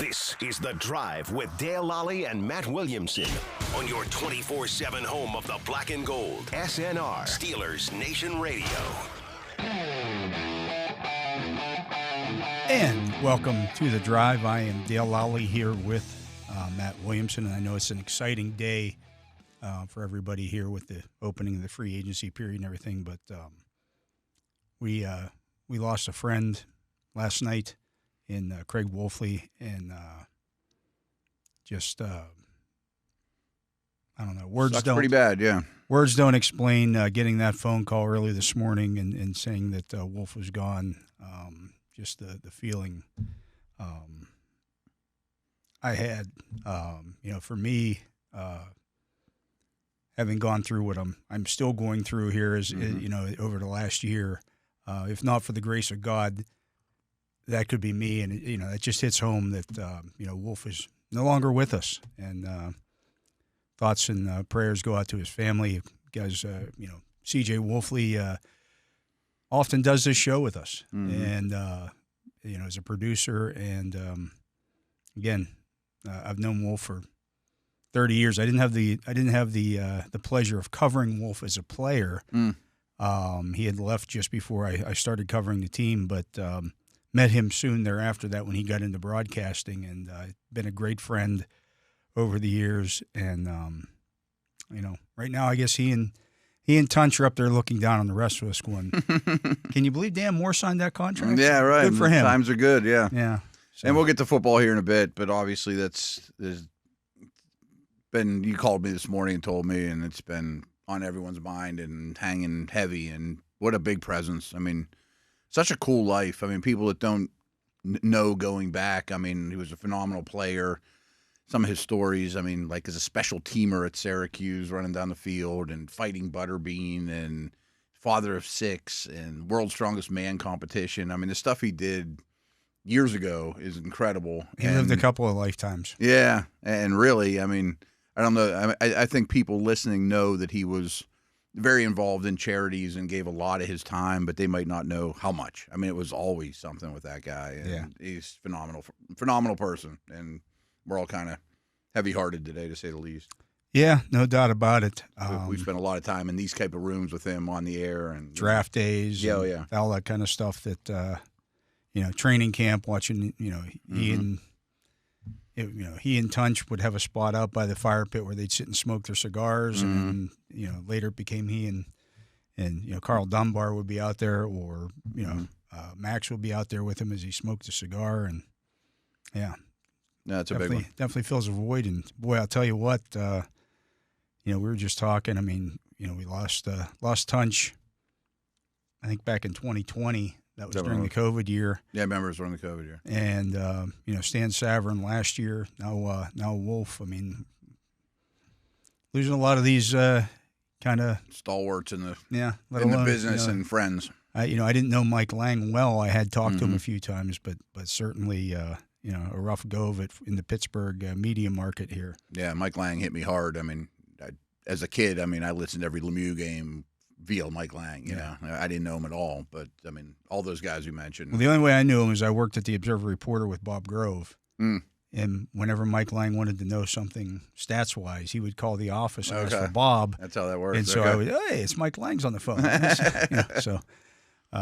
This is The Drive with Dale Lolley and Matt Williamson on your 24/7 home of the black and gold. SNR, Steelers Nation Radio. And welcome to The Drive. I am Dale Lolley here with Matt Williamson, and I know it's an exciting day for everybody here with the opening of the free agency period and everything, but we lost a friend last night in Craig Wolfley, and just I don't know. Words don't. Pretty bad, yeah. Words don't explain getting that phone call early this morning and saying that Wolf was gone. Just the feeling I had. For me, having gone through what I'm still going through here is over the last year. If not for the grace of God, that could be me, and it just hits home that Wolf is no longer with us, and thoughts and prayers go out to his family. Guys, C.J. Wolfley often does this show with us, and as a producer, and again, I've known Wolf for 30 years. I didn't have the pleasure of covering Wolf as a player. He had left just before I started covering the team, but met him soon thereafter that when he got into broadcasting, and been a great friend over the years. And right now I guess he and Tunch are up there looking down on the rest of us going, can you believe Dan Moore signed that contract? Yeah, right. Good for him. Times are good, yeah. Yeah. So. And we'll get to football here in a bit, but obviously there's been, you called me this morning and told me, and it's been on everyone's mind and hanging heavy, and what a big presence. I mean, such a cool life. I mean, people that don't know going back, I mean, he was a phenomenal player. Some of his stories, I mean, like as a special teamer at Syracuse, running down the field and fighting Butterbean, and father of 6, and world's strongest man competition. I mean, the stuff he did years ago is incredible. He lived a couple of lifetimes. Yeah, and really, I mean, I don't know. I think people listening know that he was very involved in charities and gave a lot of his time, but they might not know how much. I mean, it was always something with that guy, and he's phenomenal person, and we're all kind of heavy-hearted today, to say the least. Yeah, no doubt about it. We've spent a lot of time in these type of rooms with him on the air, and draft days, all that kind of stuff. That training camp, watching. He and Tunch would have a spot out by the fire pit where they'd sit and smoke their cigars, and later it became he and Carl Dunbar would be out there, or Max would be out there with him as he smoked a cigar, and it's a big one. Definitely fills a void. And boy, I'll tell you what, we were just talking. I mean, we lost Tunch, I think back in 2020. That was during the COVID year. Yeah, I remember it was during the COVID year. And, Stan Saverin last year, now Wolf. I mean, losing a lot of these kind of stalwarts in the alone, business and friends. I didn't know Mike Lang well. I had talked to him a few times, but certainly, a rough go of it in the Pittsburgh media market here. Yeah, Mike Lang hit me hard. I mean, as a kid, I listened to every Lemieux game via Mike Lang, you know. I didn't know him at all, but, I mean, all those guys you mentioned. Well, the only way I knew him is I worked at the Observer Reporter with Bob Grove, and whenever Mike Lang wanted to know something stats-wise, he would call the office and ask for Bob. That's how that works. And so I would, hey, it's Mike Lang's on the phone.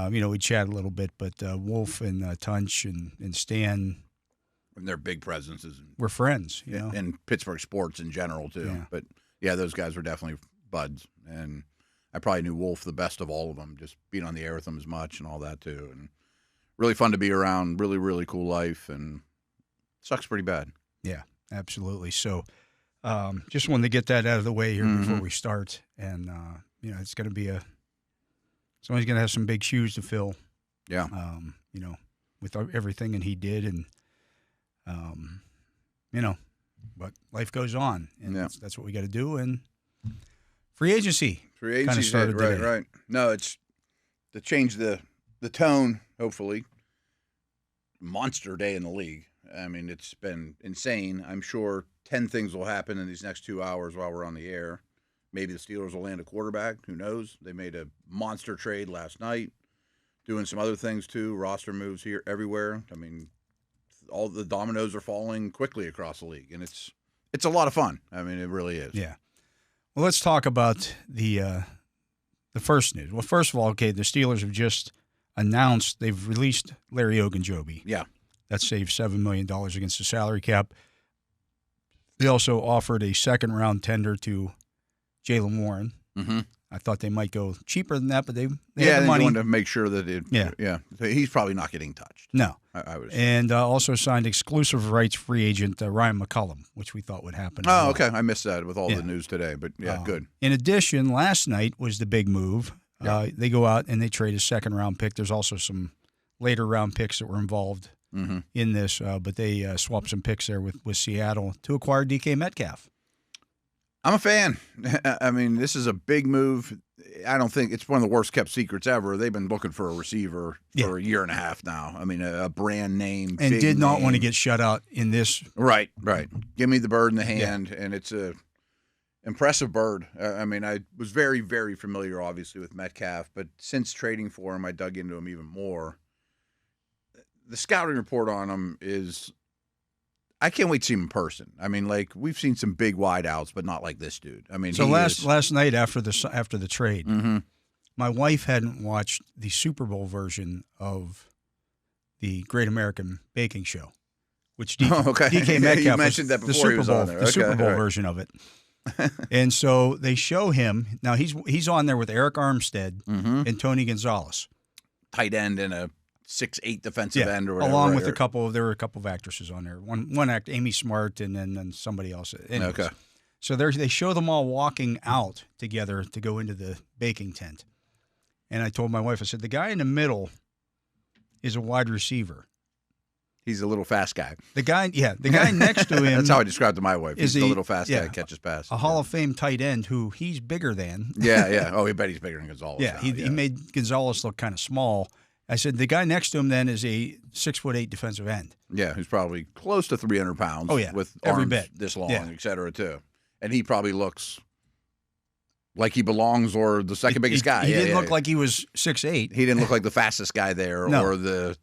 We'd chat a little bit, but Wolf and Tunch and Stan. And they're big presences. We're friends, And Pittsburgh sports in general, too. Yeah. But, those guys were definitely buds, and I probably knew Wolf the best of all of them, just being on the air with him as much and all that, too. And really fun to be around, really, really cool life, and sucks pretty bad. Yeah, absolutely. So just wanted to get that out of the way here before we start. And, it's going to be somebody's going to have some big shoes to fill. Yeah. With everything that he did. And, but life goes on. And that's what we got to do. And free agency. Kind of started today. Right. No, it's to change the tone, hopefully. Monster day in the league. I mean, it's been insane. I'm sure 10 things will happen in these next 2 hours while we're on the air. Maybe the Steelers will land a quarterback. Who knows? They made a monster trade last night. Doing some other things, too. Roster moves here everywhere. I mean, all the dominoes are falling quickly across the league, and it's a lot of fun. I mean, it really is. Yeah. Well, let's talk about the first news. Well, first of all, okay, the Steelers have just announced they've released Larry Ogunjobi. Yeah. That saved $7 million against the salary cap. They also offered a second-round tender to Jaylen Warren. Mm-hmm. I thought they might go cheaper than that, but they had the money. money. They wanted to make sure that it. Yeah. So he's probably not getting touched. No. I was. And also signed exclusive rights free agent Ryan McCullum, which we thought would happen. Oh, okay. I missed that with all the news today, but good. In addition, last night was the big move. Yeah. They go out and they trade a second-round pick. There's also some later-round picks that were involved in this, but they swapped some picks there with Seattle to acquire DK Metcalf. I'm a fan. I mean, this is a big move. I don't think it's one of the worst kept secrets ever. They've been looking for a receiver for a year and a half now. I mean, a brand name. And did not want to get shut out in this. Right. Give me the bird in the hand, and it's a impressive bird. I mean, I was very, very familiar, obviously, with Metcalf, but since trading for him, I dug into him even more. The scouting report on him is I can't wait to see him in person. I mean, like, we've seen some big wideouts, but not like this dude. I mean, so last night after the trade, my wife hadn't watched the Super Bowl version of the Great American Baking Show, which DK Metcalf you mentioned that before the Super he was Bowl, on there. the Super Bowl version of it. And so they show him now. He's on there with Eric Armstead and Tony Gonzalez, tight end and a 6'8" defensive end or whatever. Along with there were a couple of actresses on there. One act, Amy Smart, and then somebody else. Anyways, okay. So they show them all walking out together to go into the baking tent. And I told my wife, I said, the guy in the middle is a wide receiver. He's a little fast guy. The guy next to him. That's how I described to my wife. He's the little fast guy that catches passes. A Hall of Fame tight end who he's bigger than. Yeah. Oh, I bet he's bigger than Gonzalez. Yeah, he made Gonzalez look kind of small. I said, the guy next to him then is a 6'8" defensive end. Yeah, who's probably close to 300 pounds. Oh, yeah. With every arms bit this long, et cetera, too. And he probably looks like he belongs or the second biggest guy. He didn't look like he was 6'8". He didn't look like the fastest guy there No. or the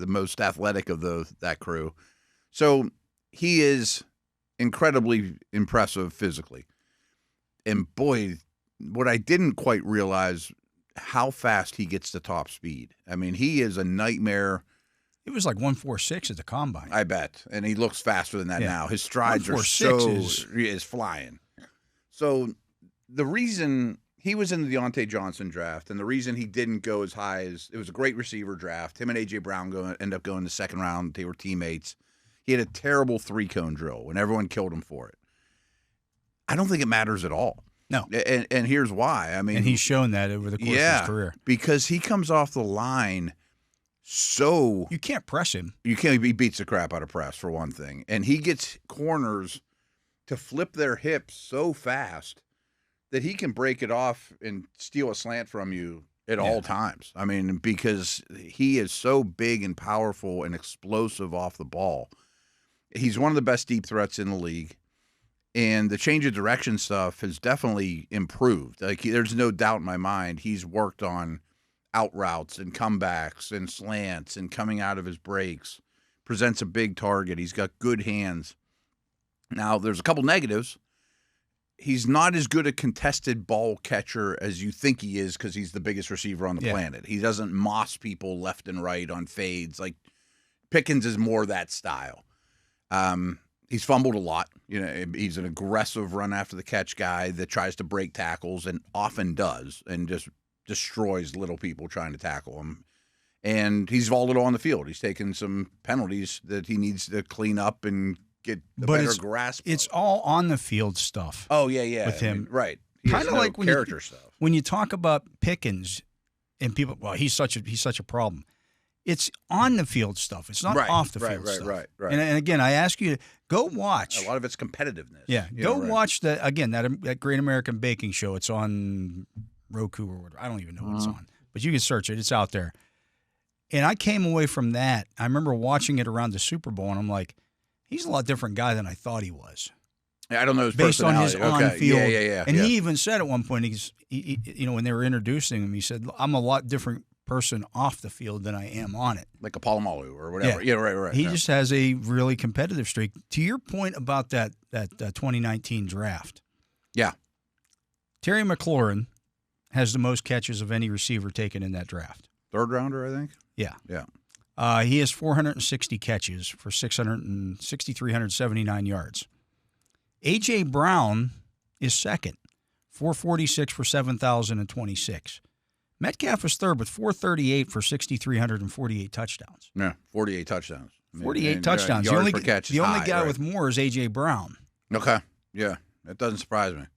most athletic of that crew. So he is incredibly impressive physically. And boy, what I didn't quite realize how fast he gets to top speed. I mean, he is a nightmare. It was like 1.46 at the combine. I bet. And he looks faster than that now. His strides are is flying. So the reason he was in the Deontay Johnson draft and the reason he didn't go as high as it was a great receiver draft. Him and A.J. Brown end up going the second round. They were teammates. He had a terrible 3-cone drill and everyone killed him for it. I don't think it matters at all. No. And here's why. I mean, and he's shown that over the course of his career. Because he comes off the line so you can't press him. He beats the crap out of press, for one thing. And he gets corners to flip their hips so fast that he can break it off and steal a slant from you at all times. I mean, because he is so big and powerful and explosive off the ball. He's one of the best deep threats in the league. And the change of direction stuff has definitely improved. Like, there's no doubt in my mind he's worked on out routes and comebacks and slants and coming out of his breaks. Presents a big target. He's got good hands. Now, there's a couple negatives. He's not as good a contested ball catcher as you think he is because he's the biggest receiver on the planet. He doesn't moss people left and right on fades. Like, Pickens is more that style. He's fumbled a lot. You know, he's an aggressive run after the catch guy that tries to break tackles and often does and just destroys little people trying to tackle him. And he's volatile on the field. He's taken some penalties that he needs to clean up and get a better grasp of. It's all on the field stuff. Oh, yeah. With him. I mean, right. Kind of like character stuff. When you talk about Pickens and people, well, he's such a problem. It's on the field stuff. It's not off the field stuff. Right. And again, I ask you to go watch. A lot of it's competitiveness. Yeah, go watch that Great American Baking Show. It's on Roku or whatever. I don't even know what it's on, but you can search it. It's out there. And I came away from that. I remember watching it around the Super Bowl, and I'm like, he's a lot different guy than I thought he was. I don't know his based on his personality. on-field. Yeah. And he even said at one point, he when they were introducing him, he said, "I'm a lot different person off the field than I am on it. Like a Palomalu or whatever. Yeah, right. He just has a really competitive streak. To your point about that 2019 draft. Yeah. Terry McLaurin has the most catches of any receiver taken in that draft. Third rounder, I think. Yeah. Yeah. He has 460 catches for 6,379 yards. A.J. Brown is second, 446 for 7,026. Metcalf is third with 438 for 6,348 touchdowns. Yeah, 48 touchdowns. 48 touchdowns. Yards per catch is the only high, guy right. with more is A.J. Brown. Okay. Yeah, that doesn't surprise me.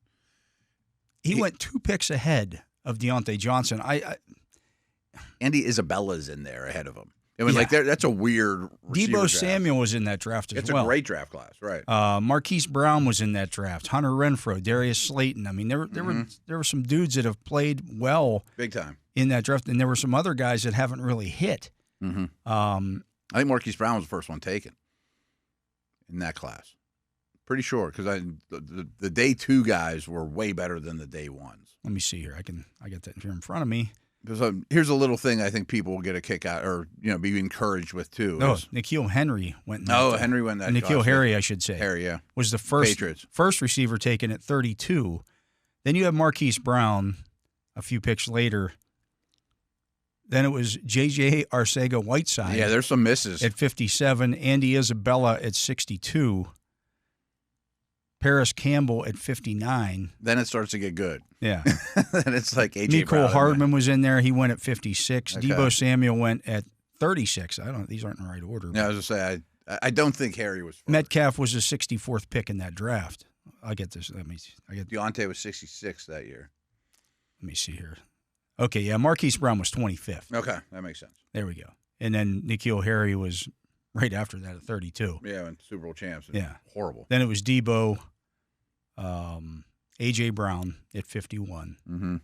He went 2 picks ahead of Deontay Johnson. Andy Isabella's in there ahead of him. I mean, that's a weird receiver Debo draft. Samuel was in that draft as well. It's a great draft class, right? Marquise Brown was in that draft. Hunter Renfrow, Darius Slayton. I mean, there were some dudes that have played well, big time, in that draft, and there were some other guys that haven't really hit. Mm-hmm. I think Marquise Brown was the first one taken in that class. Pretty sure, because the day 2 guys were way better than the day 1s. Let me see here. I got that here in front of me. Because here's a little thing I think people will get a kick out, or be encouraged with too. N'Keal Henry went. Henry went that. N'Keal Harry, I should say. Harry, yeah, was the Patriots. first receiver taken at 32. Then you have Marquise Brown, a few picks later. Then it was J.J. Arcega-Whiteside. Yeah, there's some misses at 57. Andy Isabella at 62. Paris Campbell at 59. Then it starts to get good. Yeah. Then it's like A.J. Brown. Mecole Hardman was in there. He went at 56. Okay. Debo Samuel went at 36. These aren't in the right order. Yeah, I was going to say, I don't think Harry was first. Metcalf was the 64th pick in that draft. I get this. Deontay was 66 that year. Let me see here. Okay, yeah, Marquise Brown was 25th. Okay, that makes sense. There we go. And then N'Keal Harry was right after that at 32. Yeah, and Super Bowl champs. Yeah. Horrible. Then it was Debo, A.J. Brown at 51. Mm-hmm.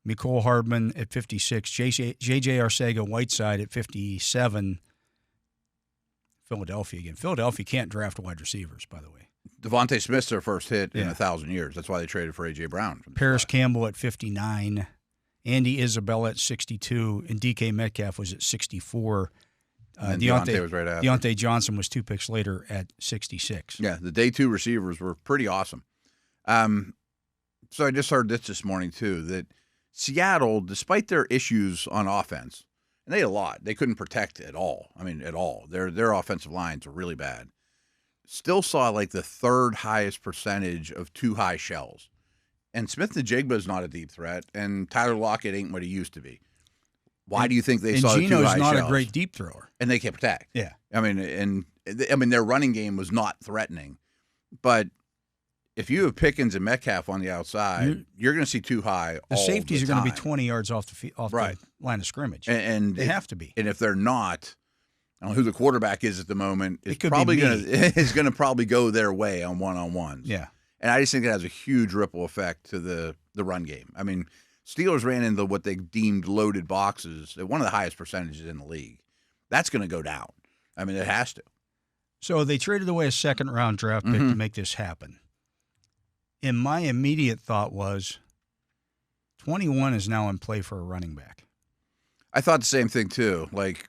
Mecole Hardman at 56. J.J. Arcega-Whiteside at 57. Philadelphia again. Philadelphia can't draft wide receivers, by the way. Devontae Smith's their first hit in 1,000 years. That's why they traded for A.J. Brown. Paris Campbell at 59. Andy Isabella at 62. And D.K. Metcalf was at 64. And Deontay was right after. Deontay Johnson was 2 picks later at 66. Yeah, the day 2 receivers were pretty awesome. So I just heard this morning, too, that Seattle, despite their issues on offense, and they had a lot, they couldn't protect at all. I mean, at all. Their offensive lines were really bad. Still saw like the 3rd highest percentage of too high shells. And Smith-Njigba is not a deep threat, and Tyler Lockett ain't what he used to be. Why do you think they saw the too high shells? And Geno's not a great deep thrower. And they can't protect. Yeah. I mean, their running game was not threatening. But if you have Pickens and Metcalf on the outside, you're going to see too high. The safeties are going to be 20 yards off the line of scrimmage. And they have to be. And if they're not, I don't know who the quarterback is at the moment. It's probably going to probably go their way on one-on-ones. Yeah. And I just think it has a huge ripple effect to the run game. I mean, Steelers ran into what they deemed loaded boxes at one of the highest percentages in the league. That's going to go down. I mean, it has to. So they traded away a 2nd-round draft pick to make this happen. And my immediate thought was 21 is now in play for a running back. I thought the same thing, too. Like,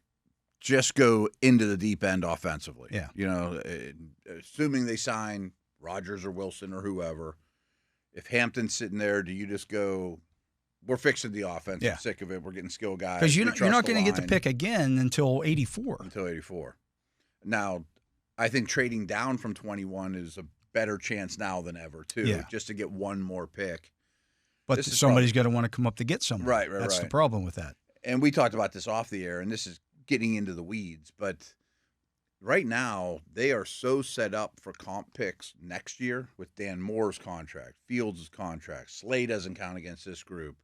just go into the deep end offensively. Yeah. Assuming they sign Rodgers or Wilson or whoever, if Hampton's sitting there, do you just go, we're fixing the offense. Yeah. I'm sick of it. We're getting skill guys. Because you're not going to get the pick again until 84. Until 84. Now, I think trading down from 21 is a better chance now than ever, too, just to get one more pick. But somebody's got to want to come up to get someone. Right. That's the problem with that. And we talked about this off the air, and this is getting into the weeds, but right now they are so set up for comp picks next year with Dan Moore's contract, Fields' contract. Slay doesn't count against this group.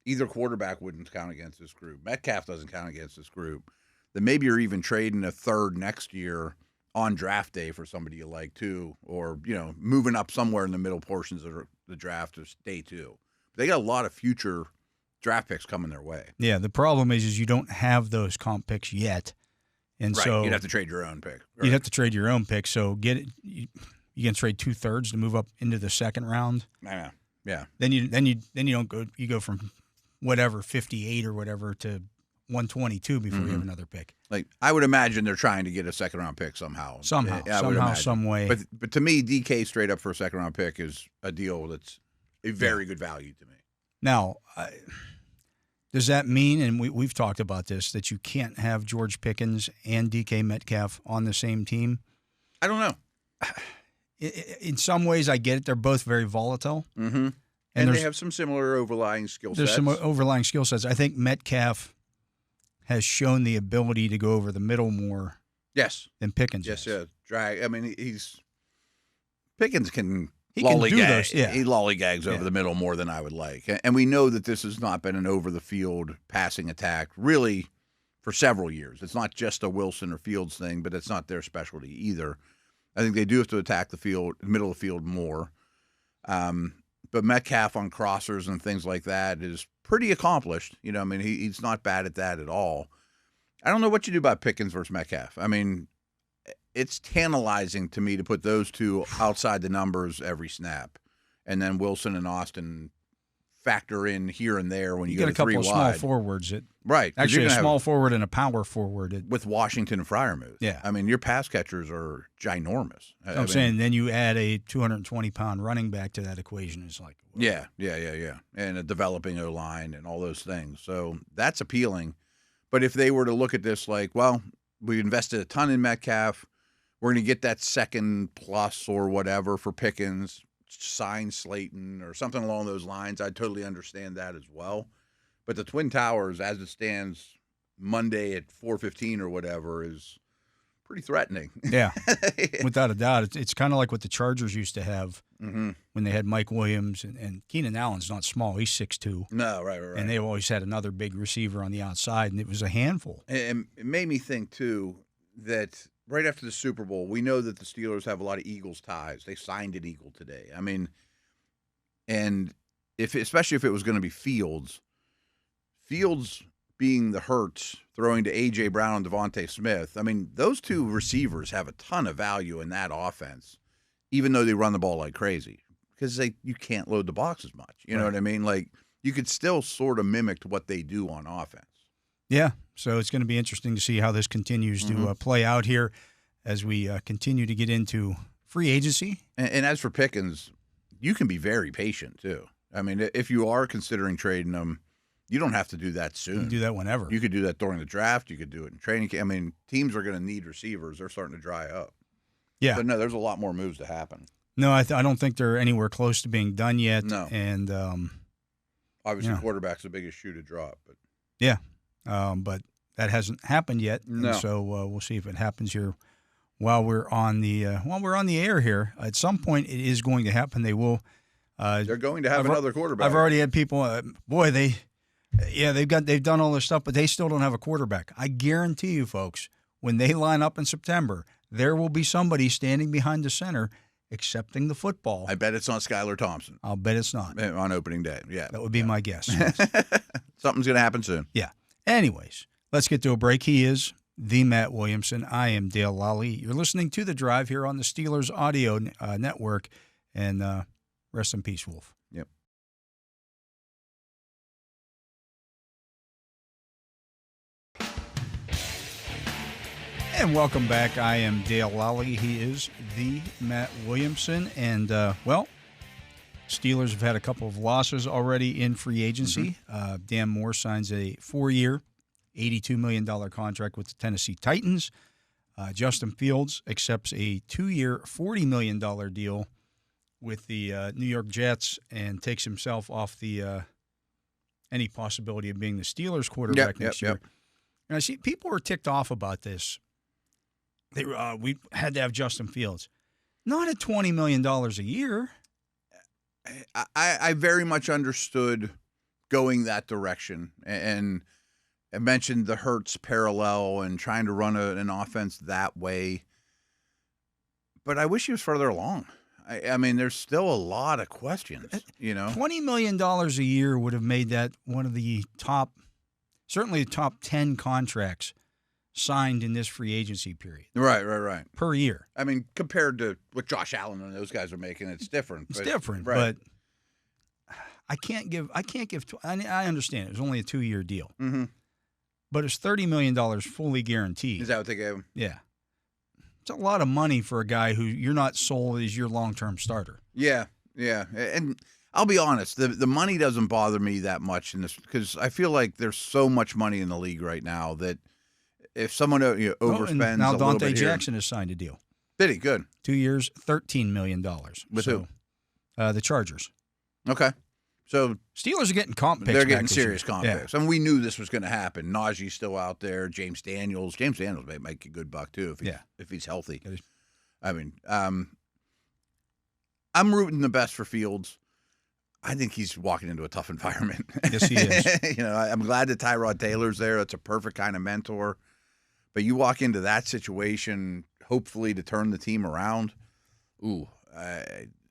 Either quarterback wouldn't count against this group. Metcalf doesn't count against this group. Then maybe you're even trading a 3rd next year on draft day for somebody you like, too, or, moving up somewhere in the middle portions of the draft or day 2. They got a lot of future draft picks coming their way. Yeah, the problem is you don't have those comp picks yet. And so you'd have to trade your own pick. Right. You'd have to trade your own pick. So you can trade 2/3 to move up into the 2nd round. I know. Yeah. Then you don't go. You go from whatever 58 or whatever to 122 before you have another pick. Like, I would imagine they're trying to get a second-round pick somehow. Somehow, some way. But to me, DK straight up for a second-round pick is a deal that's a very good value to me. Now, does that mean, and we've talked about this, that you can't have George Pickens and DK Metcalf on the same team? I don't know. In some ways, I get it. They're both very volatile. Mm-hmm. And they have some similar overlying skill sets. There's some overlying skill sets. I think Metcalf has shown the ability to go over the middle more than Pickens. Yes, yeah. Drag. I mean, Pickens can He lollygags over the middle more than I would like. And we know that this has not been an over-the-field passing attack really for several years. It's not just a Wilson or Fields thing, but it's not their specialty either. I think they do have to attack the middle of the field more. But Metcalf on crossers and things like that is pretty accomplished. You know, I mean, he's not bad at that at all. I don't know what you do about Pickens versus Metcalf. I mean, it's tantalizing to me to put those two outside the numbers every snap, and then Wilson and Austin factor in here and there when you get go a couple of wide. small forwards. Right. Actually, a small forward and a power forward. With Washington and Freiermuth. Yeah. I mean, your pass catchers are ginormous. I'm saying then you add a 220-pound running back to that equation. It's like, well, yeah. And a developing O-line and all those things. So that's appealing. But if they were to look at this like, well, we invested a ton in Metcalf, we're going to get that second plus or whatever for Pickens, sign Slayton or something along those lines, I'd totally understand that as well. But the Twin Towers, as it stands Monday at 4:15 or whatever, is pretty threatening. Yeah, without a doubt. It's kind of like what the Chargers used to have when they had Mike Williams and Keenan Allen's not small. He's 6'2". No, right. And they always had another big receiver on the outside, and it was a handful. And it made me think, too, that right after the Super Bowl, we know that the Steelers have a lot of Eagles ties. They signed an Eagle today. I mean, and especially if it was going to be Fields being the Hurts, throwing to A.J. Brown and Devontae Smith, I mean, those two receivers have a ton of value in that offense, even though they run the ball like crazy, because you can't load the box as much. You know what I mean? Like, you could still sort of mimic what they do on offense. Yeah, so it's going to be interesting to see how this continues to play out here as we continue to get into free agency. And as for Pickens, you can be very patient, too. I mean, if you are considering trading him, you don't have to do that soon. You can do that whenever. You could do that during the draft. You could do it in training camp. I mean, teams are going to need receivers. They're starting to dry up. Yeah. But no, there's a lot more moves to happen. No, I don't think they're anywhere close to being done yet. No. And obviously, quarterback's the biggest shoe to drop. But yeah, but that hasn't happened yet. No. And so we'll see if it happens here while we're on the air here. At some point, it is going to happen. They will. They're going to have another quarterback. I've already had people. They've done all this stuff, but they still don't have a quarterback. I guarantee you, folks, when they line up in September, there will be somebody standing behind the center accepting the football. I bet it's not Skylar Thompson. I'll bet it's not. On opening day, yeah. That would be my guess. Yes. Something's going to happen soon. Yeah. Anyways, let's get to a break. He is the Matt Williamson. I am Dale Lolley. You're listening to The Drive here on the Steelers Audio Network. And rest in peace, Wolf. Yep. And welcome back. I am Dale Lolley. He is the Matt Williamson. And, Steelers have had a couple of losses already in free agency. Dan Moore signs a 4-year, $82 million contract with the Tennessee Titans. Justin Fields accepts a 2-year, $40 million deal with the New York Jets and takes himself off the any possibility of being the Steelers quarterback next year. And I see people are ticked off about this. We had to have Justin Fields. Not at $20 million a year. I very much understood going that direction. And I mentioned the Hurts parallel and trying to run an offense that way. But I wish he was further along. I mean, there's still a lot of questions, you know. $20 million a year would have made that one of the certainly the top 10 contracts signed in this free agency period. Right. Per year. I mean, compared to what Josh Allen and those guys are making, it's different. It's different, but I can't give. I understand it was only a 2-year deal, Mm-hmm. but it's $30 million fully guaranteed. Is that what they gave him? Yeah, it's a lot of money for a guy who you're not sold as your long-term starter. Yeah, yeah, and I'll be honest, the money doesn't bother me that much in this because I feel like there's so much money in the league right now that if someone overspends and now a little Dante bit here, Jackson has signed a deal. did he? Good. 2 years, $13 million. With who? The Chargers. Okay. So Steelers are getting comp picks. they're getting back this serious year. comp Yeah. picks. I mean, we knew this was going to happen. Najee's still out there. James Daniels may make a good buck too if he's healthy. I mean, I'm rooting the best for Fields. I think he's walking into a tough environment. Yes, he is. I'm glad that Tyrod Taylor's there. That's a perfect kind of mentor. But you walk into that situation, hopefully to turn the team around. In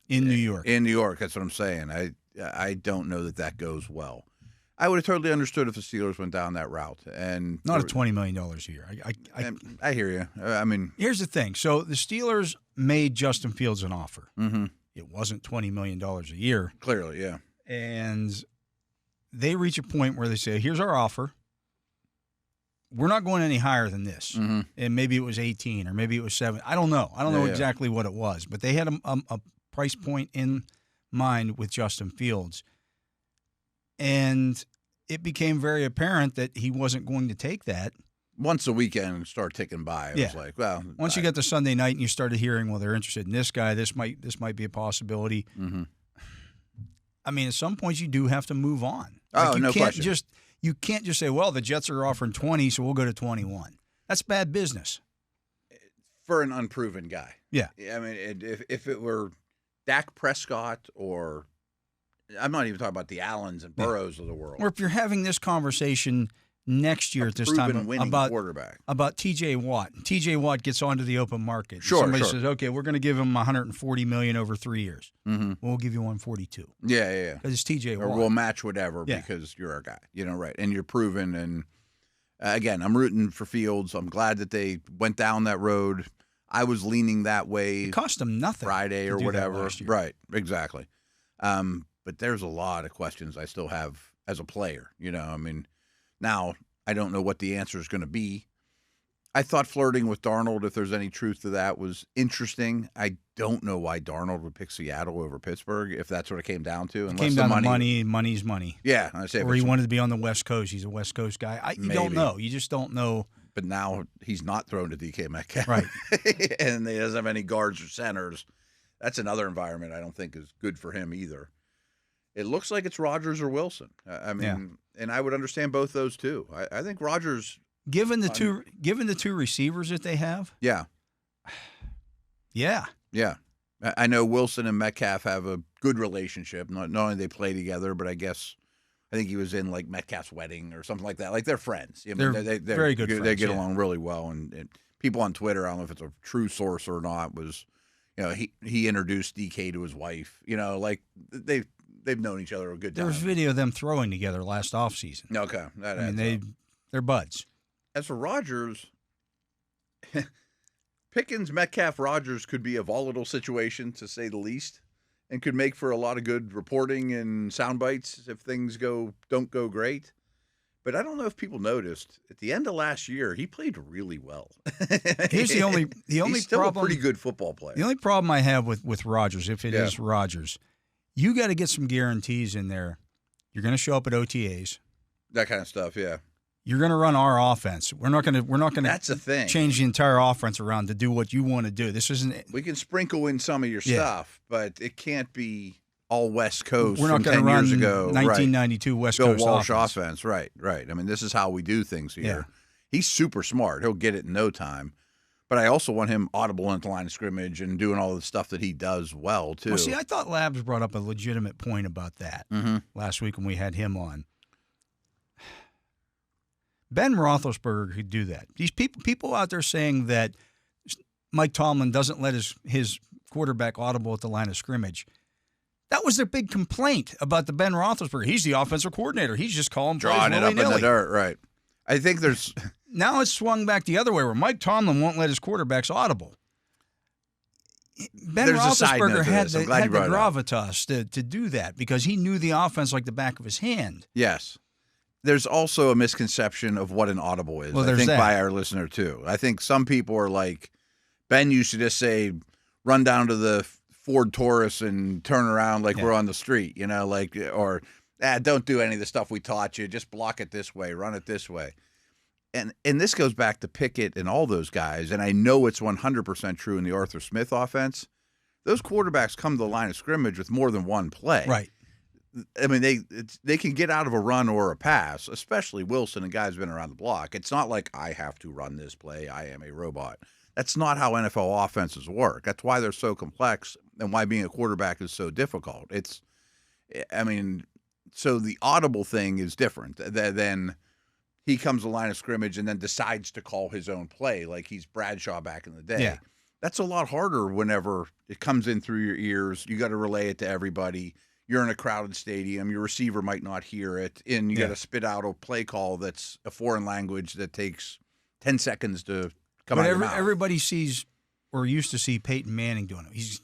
New York. In New York, that's what I'm saying. I don't know that goes well. I would have totally understood if the Steelers went down that route. And not at $20 million a year. I hear you. I mean, here's the thing. So the Steelers made Justin Fields an offer. Mm-hmm. It wasn't $20 million a year. Clearly, yeah. And they reach a point where they say, here's our offer. We're not going any higher than this. Mm-hmm. And maybe it was 18 or maybe it was 7. I don't know. I don't know exactly what it was. But they had a price point in mind with Justin Fields. And it became very apparent that he wasn't going to take that. Once the weekend started ticking by, it was like, well. Once you got to Sunday night and you started hearing, well, they're interested in this guy, this might be a possibility. Mm-hmm. I mean, at some point you do have to move on. No question. You can't just say, well, the Jets are offering 20, so we'll go to 21. That's bad business. For an unproven guy. Yeah. I mean, if it were Dak Prescott or I'm not even talking about the Allens and Burrows of the world. Or if you're having this conversation next year at this time about T.J. Watt. T.J. Watt gets onto the open market. Somebody says, okay, we're going to give him $140 million over 3 years. Mm-hmm. We'll give you $142. Yeah. Because it's T.J. Watt. Or we'll match whatever because you're our guy. Right. And you're proven. And, again, I'm rooting for Fields. I'm glad that they went down that road. I was leaning that way. It cost them nothing. Friday or whatever. Right. Exactly. But there's a lot of questions I still have as a player. I mean, now I don't know what the answer is going to be. I thought flirting with Darnold, if there's any truth to that, was interesting. I don't know why Darnold would pick Seattle over Pittsburgh if that's what it came down to. It came down to money. Money's money. Yeah. I say or he wanted to be on the West Coast. He's a West Coast guy. You don't know. You just don't know. But now he's not thrown to DK Metcalf. Right. And he doesn't have any guards or centers. That's another environment I don't think is good for him either. It looks like it's Rodgers or Wilson. And I would understand both those too. I think Rodgers, given the two receivers that they have. Yeah. I know Wilson and Metcalf have a good relationship. Not only they play together, but I think he was in like Metcalf's wedding or something like that. Like they're friends. They're very good friends. They get along really well. And people on Twitter, I don't know if it's a true source or not, was he introduced DK to his wife. Like they've known each other a good time. There was video of them throwing together last offseason. Okay. They're buds. As for Rodgers, Pickens, Metcalf, Rodgers could be a volatile situation, to say the least, and could make for a lot of good reporting and sound bites if things don't go great. But I don't know if people noticed, at the end of last year, he played really well. Here's the only He's still problem, a pretty good football player. The only problem I have with Rodgers, if it is Rodgers, you got to get some guarantees in there. You're going to show up at OTAs. That kind of stuff, yeah. You're going to run our offense. We're not going to That's the thing. Change the entire offense around to do what you want to do. This isn't. We can sprinkle in some of your stuff, but it can't be all West Coast. We're not going to run years ago. 1992 West Bill Coast Walsh offense. Right. I mean, this is how we do things here. Yeah. He's super smart. He'll get it in no time. But I also want him audible into the line of scrimmage and doing all the stuff that he does well, too. Well, see, I thought Labs brought up a legitimate point about that last week when we had him on. Ben Roethlisberger could do that. These people out there saying that Mike Tomlin doesn't let his quarterback audible at the line of scrimmage. That was their big complaint about the Ben Roethlisberger. He's the offensive coordinator. He's just calling plays drawing it up willy-nilly. in the dirt, right. I think there's... Now it's swung back the other way where Mike Tomlin won't let his quarterbacks audible. Ben there's a side note Roethlisberger to had this. I'm the, glad had you the brought it up. gravitas to do that because he knew the offense like the back of his hand. Yes. There's also a misconception of what an audible is, Well, I there's think, that. by our listener, too. I think some people are like, Ben used to just say, run down to the Ford Taurus and turn around like we're on the street, or don't do any of the stuff we taught you. Just block it this way, run it this way. And this goes back to Pickett and all those guys, and I know it's 100% true in the Arthur Smith offense. Those quarterbacks come to the line of scrimmage with more than one play. Right. I mean, they can get out of a run or a pass, especially Wilson and guys been around the block. It's not like I have to run this play. I am a robot. That's not how NFL offenses work. That's why they're so complex and why being a quarterback is so difficult. So the audible thing is different than he comes to the line of scrimmage and then decides to call his own play like he's Bradshaw back in the day. Yeah. That's a lot harder whenever it comes in through your ears. You got to relay it to everybody. You're in a crowded stadium. Your receiver might not hear it, and you got to spit out a play call that's a foreign language that takes 10 seconds to come out of your mouth. Everybody sees or used to see Peyton Manning doing it. He's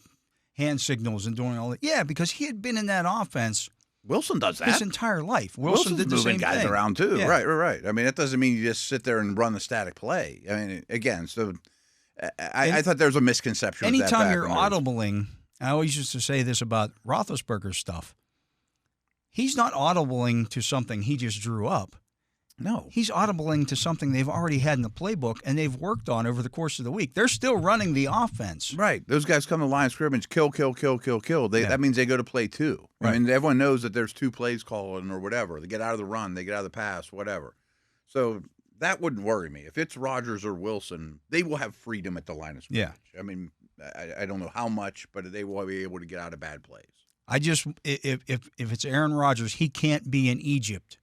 hand signals and doing all that. Yeah, because he had been in that offense Wilson does that his entire life. Wilson did the moving same guys thing. around too. Yeah. Right. I mean, that doesn't mean you just sit there and run the static play. I mean, again, so I thought there was a misconception. Anytime you're audibling, I always used to say this about Roethlisberger's stuff. He's not audibling to something he just drew up. No. He's audibling to something they've already had in the playbook and they've worked on over the course of the week. They're still running the offense. Right. Those guys come to the line of scrimmage, kill. That means they go to play two. Right. I mean, everyone knows that there's two plays calling or whatever. They get out of the run, they get out of the pass, whatever. So that wouldn't worry me. If it's Rodgers or Wilson, they will have freedom at the line of scrimmage. Yeah. I mean, I don't know how much, but they will be able to get out of bad plays. If it's Aaron Rodgers, he can't be in Egypt.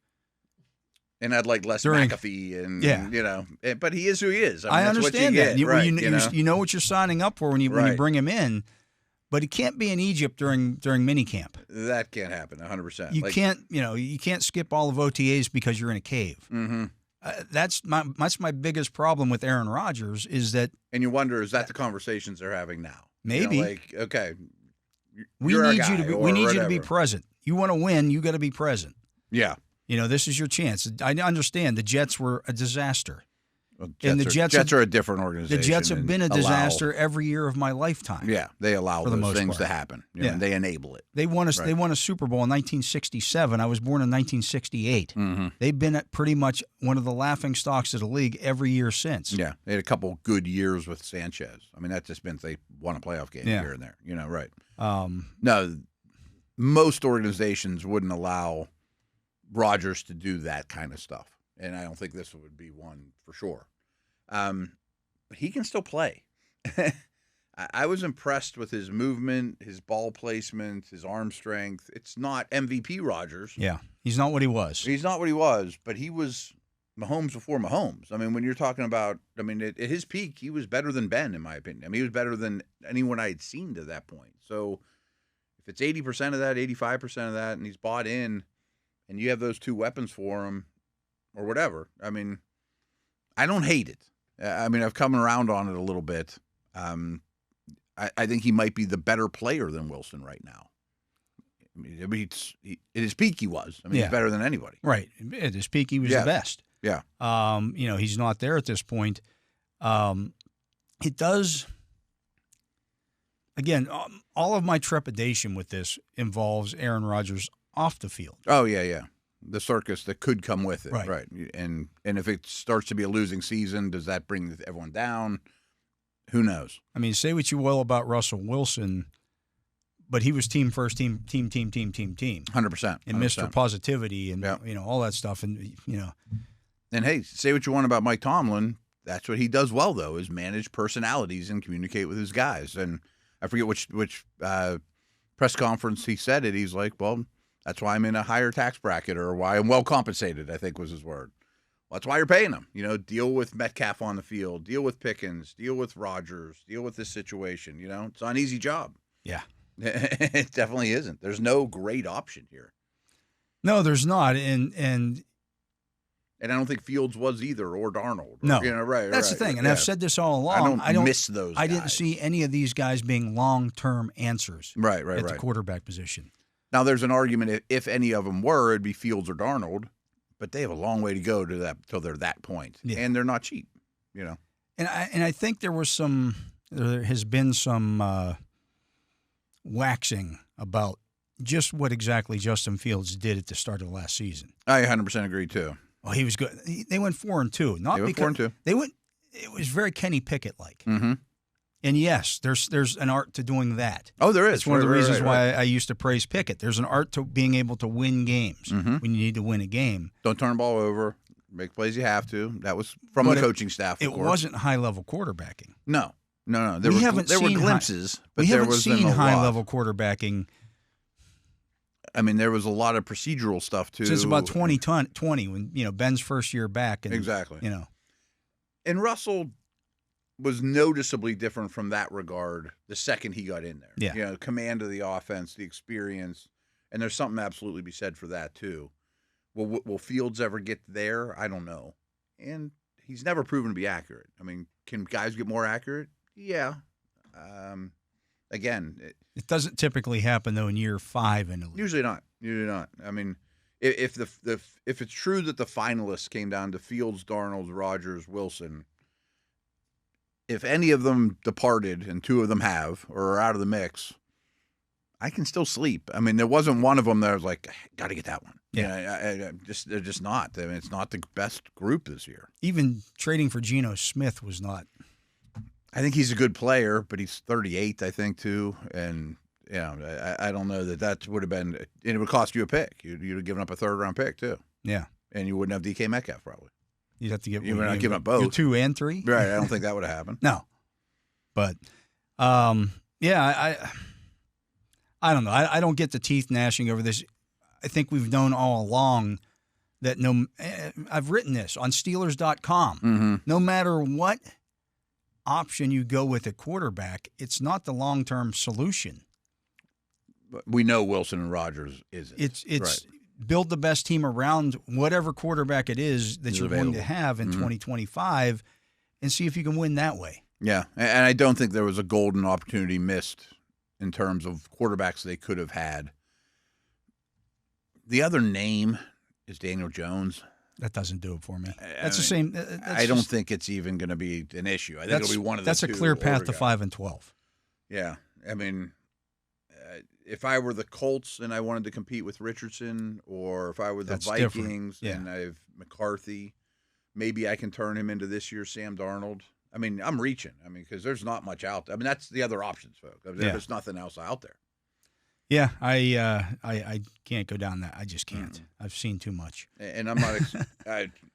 And I'd like Les McAfee, and but he is who he is. I understand that's what you that. Get, you know what you're signing up for when you bring him in, but he can't be in Egypt during minicamp. That can't happen 100%. You can't skip all of OTAs because you're in a cave. Mm-hmm. That's my biggest problem with Aaron Rodgers is that. And you wonder, is that the conversations they're having now? Maybe. Okay, we need you to be present. You want to win, you got to be present. Yeah. This is your chance. I understand the Jets were a disaster. Well, Jets are a different organization. The Jets have been a disaster every year of my lifetime. Yeah, they allow those things to happen. And they enable it. They won a Super Bowl in 1967. I was born in 1968. Mm-hmm. They've been at pretty much one of the laughing stocks of the league every year since. Yeah, they had a couple good years with Sanchez. I mean, that just meant they won a playoff game here and there. Right. No, most organizations wouldn't allow Rodgers to do that kind of stuff. And I don't think this would be one for sure. But he can still play. I was impressed with his movement, his ball placement, his arm strength. It's not MVP Rodgers. Yeah, he's not what he was. He's not what he was, but he was Mahomes before Mahomes. I mean, when you're talking about, at his peak, he was better than Ben, in my opinion. I mean, he was better than anyone I had seen to that point. So if it's 80% of that, 85% of that, and he's bought in, and you have those two weapons for him, or whatever. I mean, I don't hate it. I've come around on it a little bit. I think he might be the better player than Wilson right now. At his peak, he was. He's better than anybody. Right. At his peak, he was the best. Yeah. He's not there at this point. It does. Again, all of my trepidation with this involves Aaron Rodgers off the field. Oh, yeah. The circus that could come with it, right? And if it starts to be a losing season, does that bring everyone down? Who knows? Say what you will about Russell Wilson, but he was team first, team. 100%. And Mr. Positivity and all that stuff, and And hey, say what you want about Mike Tomlin. That's what he does well, though, is manage personalities and communicate with his guys. And I forget which press conference he said it. He's like, well, that's why I'm in a higher tax bracket, or why I'm well compensated, I think was his word. Well, that's why you're paying him. Deal with Metcalf on the field, deal with Pickens, deal with Rodgers, deal with this situation. It's not an easy job. Yeah. It definitely isn't. There's no great option here. No, there's not. And And I don't think Fields was either, or Darnold. No. Right. That's the thing. And I've said this all along. I don't miss those guys. I didn't see any of these guys being long-term answers at the quarterback position. Now, there's an argument if any of them were, it'd be Fields or Darnold, but they have a long way to go to that till they're that point, and they're not cheap, And I think there has been some waxing about just what exactly Justin Fields did at the start of the last season. I 100% agree too. Oh, he was good. They went 4-2. Not they went 4-2. They went. It was very Kenny Pickett like. Mm-hmm. And yes, there's an art to doing that. Oh, there is. It's one of the reasons why I used to praise Pickett. There's an art to being able to win games when you need to win a game. Don't turn the ball over. Make plays you have to. That was from the coaching staff. It wasn't high-level quarterbacking. No. There were glimpses, but there was seen high-level quarterbacking. I mean, there was a lot of procedural stuff too. Since about 2020, when Ben's first year back, and exactly. And Russell was noticeably different from that regard the second he got in there. Yeah. Command of the offense, the experience, and there's something absolutely to be said for that too. Will Fields ever get there? I don't know. And he's never proven to be accurate. I mean, can guys get more accurate? Yeah. Again, it doesn't typically happen though in year 5 in the league. Usually not. I mean, if it's true that the finalists came down to Fields, Darnold, Rodgers, Wilson, if any of them departed and 2 of them have or are out of the mix, I can still sleep. I mean, there wasn't one of them that was like, got to get that one. Yeah, they're just not. I mean, it's not the best group this year. Even trading for Geno Smith was not. I think he's a good player, but he's 38, I think, too. And, I don't know that would have been – and it would cost you a pick. You'd have given up a third-round pick, too. Yeah. And you wouldn't have DK Metcalf, probably. You'd have to give – You would not give up both. 2 and 3? Right. I don't think that would have happened. No. But, I don't know. I don't get the teeth gnashing over this. I think we've known all along that I've written this on Steelers.com. Mm-hmm. No matter what option you go with at quarterback, it's not the long-term solution. But we know Wilson and Rodgers isn't. It's right. Build the best team around whatever quarterback it is that you're available. going to have in 2025 and see if you can win that way. Yeah, and I don't think there was a golden opportunity missed in terms of quarterbacks they could have had. The other name is Daniel Jones. That doesn't do it for me. That's the same. I don't think it's even going to be an issue. I think it'll be one of the two. That's a clear path to 5-12. Yeah, I mean, if I were the Colts and I wanted to compete with Richardson, or if I were the Vikings and I have McCarthy, maybe I can turn him into this year's Sam Darnold. I mean, I'm reaching. I mean, because there's not much out there. I mean, that's the other options, folks. There's nothing else out there. Yeah, I can't go down that. I just can't. I've seen too much. And I'm not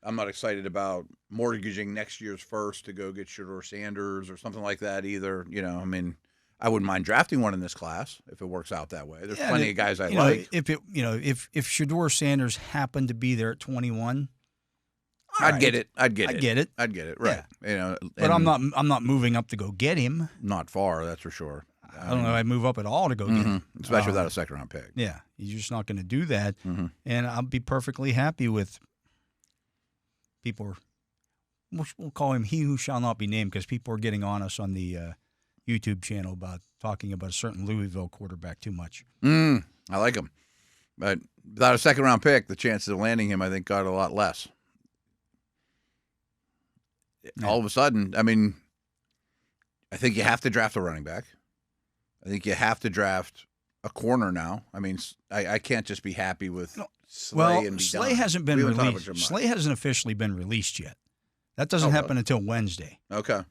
I'm not excited about mortgaging next year's first to go get Shedeur Sanders or something like that either. I mean, I wouldn't mind drafting one in this class if it works out that way. There's plenty of guys I like. If Shedeur Sanders happened to be there at 21, I'd get it. I'd get it. Right. Yeah. But I'm not moving up to go get him. Not far, that's for sure. I don't know if I'd move up at all to go get him. Especially without a second-round pick. Yeah, you're just not going to do that. And I'll be perfectly happy with people. We'll call him he who shall not be named because people are getting on us on the YouTube channel about talking about a certain Louisville quarterback too much. I like him. But without a second-round pick, the chances of landing him, I think, got a lot less. Yeah. All of a sudden, I mean, I think you have to draft a running back. I think you have to draft a corner now. I mean, I can't just be happy with Slay and be Slay done. hasn't been released. Slay hasn't officially been released yet. That doesn't happen until Wednesday. Okay.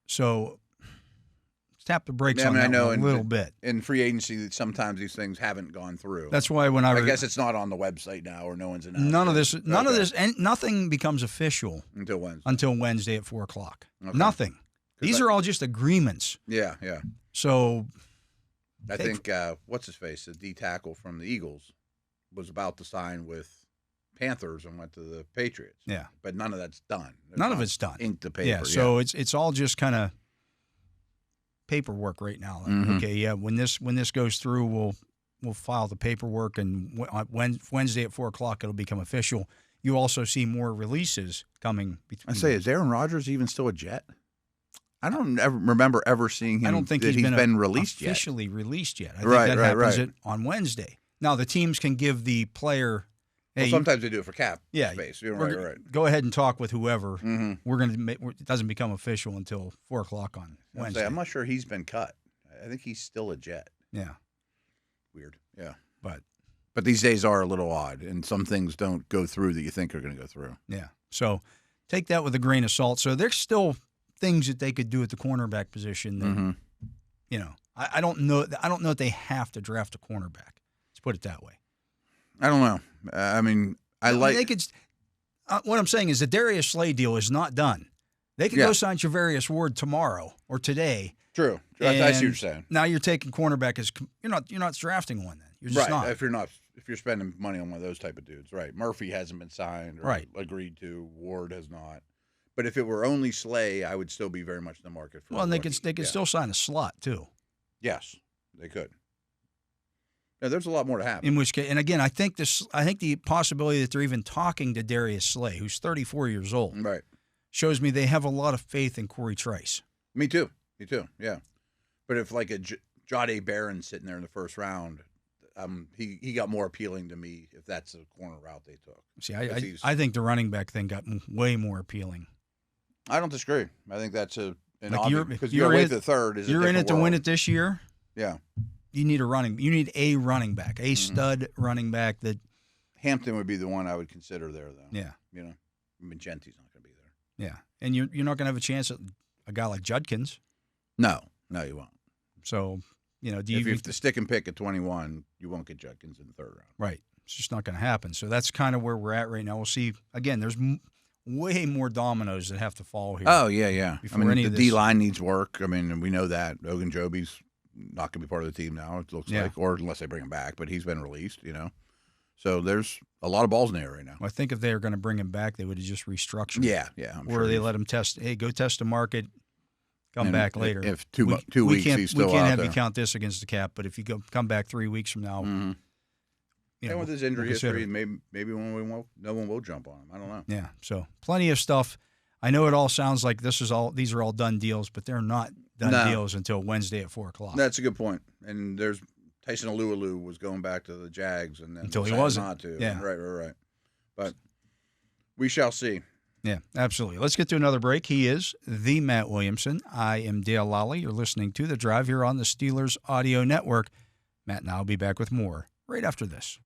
So let's tap the brakes on that a little bit. In free agency, sometimes these things haven't gone through. That's why I guess it's not on the website now, or no one's announced. None of this, and nothing becomes official until Wednesday. Until Wednesday at 4:00. Okay. Nothing. These are all just agreements. Yeah. So, I think what's his face, the D tackle from the Eagles, was about to sign with Panthers and went to the Patriots. Yeah, but none of that's done. None of it's done. Ink to paper. Yeah, so it's all just kind of paperwork right now. Like, okay, yeah, when this goes through, we'll file the paperwork, and on Wednesday at 4:00 it'll become official. you also see more releases coming between. I say, is Aaron Rodgers even still a Jet? I don't remember ever seeing him. I don't think he's been released yet. Officially released yet. I think Right, that right, happens right. on Wednesday. Now the teams can give the player. Hey, Well, sometimes they do it for cap yeah, space. You're we're- right. Go ahead and talk with whoever. Mm-hmm. We're going to. It doesn't become official until 4:00 on Wednesday. I'm not sure he's been cut. I think he's still a Jet. Yeah, Weird. Yeah. but these days are a little odd, and some things don't go through that you think are going to go through. yeah. So take that with a grain of salt. So there's still things that they could do at the cornerback position. That, Mm-hmm. you know, I don't know. I don't know if they have to draft a cornerback. Let's put it that way. I don't know. I mean, They could. What I'm saying is the Darius Slay deal is not done. They could go sign Javarius Ward tomorrow or today. True. I see what you're and saying. Now you're taking cornerback as you're not drafting one then. You're just Right. not. If you're spending money on one of those type of dudes, right? Murphy hasn't been signed or Right. agreed to. Ward has not. But if it were only Slay, I would still be very much in the market for. Well, and a they could rookie. still sign a slot too. Yes, they could. Yeah, there's a lot more to happen. In which case, and again, I think the possibility that they're even talking to Darius Slay, who's 34 years old, Right. shows me they have a lot of faith in Corey Trice. Me too. Yeah. But if like a Jahdae Barron sitting there in the first round, he got more appealing to me if that's the corner route they took. See, I think the running back thing got way more appealing. I don't disagree. I think that's Like because you're you're in with the third. You're in it to win it this year. Yeah. You need a running back, a stud running back that. Hampton would be the one I would consider there, though. Yeah. You know, Genti's not going to be there. Yeah, and you're not going to have a chance at a guy like Judkins. No, you won't. So, do If you you have to stick and pick at 21, you won't get Judkins in the third round. right? It's just not going to happen. So that's kind of where we're at right now. We'll see. Again, there's way more dominoes that have to fall here. Oh yeah. Before any the of D this- line needs work. I mean, and we know that Ogunjobi's not going to be part of the team now. It looks like, or unless they bring him back, but he's been released. So there's a lot of balls in the air right now. I think if they were going to bring him back, they would have just restructured. Yeah. I'm Or sure they he's- let him test. Hey, go test the market. Come and back later. If two weeks he's still we can't out have there. you count this against the cap. But if you come back 3 weeks from now, Mm-hmm. And with his injury we'll consider history, it. maybe no one will jump on him. I don't know. Yeah, so plenty of stuff. I know it all sounds like these are all done deals, but they're not done deals until Wednesday at 4:00. That's a good point. And there's Tyson Alualu was going back to the Jags, and then Until he decided wasn't. not to. Yeah. Right. But we shall see. Yeah, absolutely. Let's get to another break. He is the Matt Williamson. I am Dale Lolley. You're listening to The Drive here on the Steelers Audio Network. Matt and I will be back with more right after this.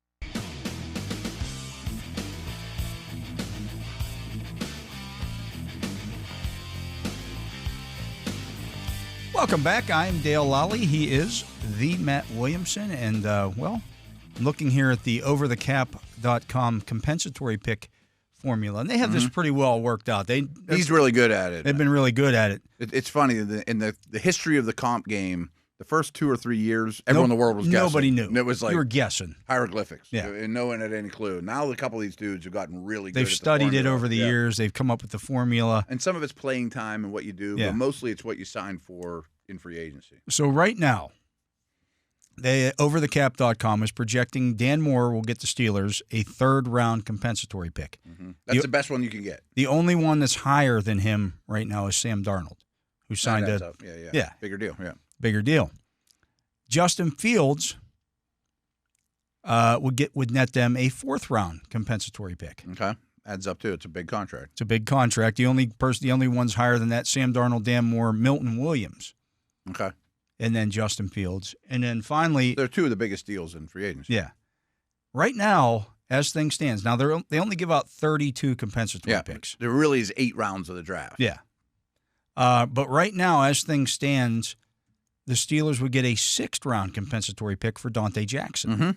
Welcome back. I'm Dale Lolley. He is the Matt Williamson. And, I'm looking here at the overthecap.com compensatory pick formula. And they have this pretty well worked out. He's really good at it. They've been really good at it. It's funny. In the history of the comp game, the first 2 or 3 years, everyone in the world was guessing. Nobody knew. And it was like you were guessing. hieroglyphics. Yeah. And no one had any clue. Now a couple of these dudes have gotten really good. They've at studied the it formula. over the years. They've come up with the formula. And some of it's playing time and what you do, Yeah. but mostly it's what you sign for in free agency. So right now, overthecap.com is projecting Dan Moore will get the Steelers a third-round compensatory pick. Mm-hmm. That's the best one you can get. The only one that's higher than him right now is Sam Darnold, who signed That's a up. Yeah. Yeah. Bigger deal. Yeah. bigger deal. Justin Fields would net them a fourth-round compensatory pick. Okay. Adds up too. It's a big contract. It's a big contract. The only ones higher than that: Sam Darnold, Dan Moore, Milton Williams, Okay. and then Justin Fields, and then finally, They're two of the biggest deals in free agency. yeah. Right now, as things stands, now they only give out 32 compensatory picks. There really is 8 rounds of the draft. Yeah. But right now, as things stands, the Steelers would get a sixth-round compensatory pick for Dante Jackson. Mm-hmm.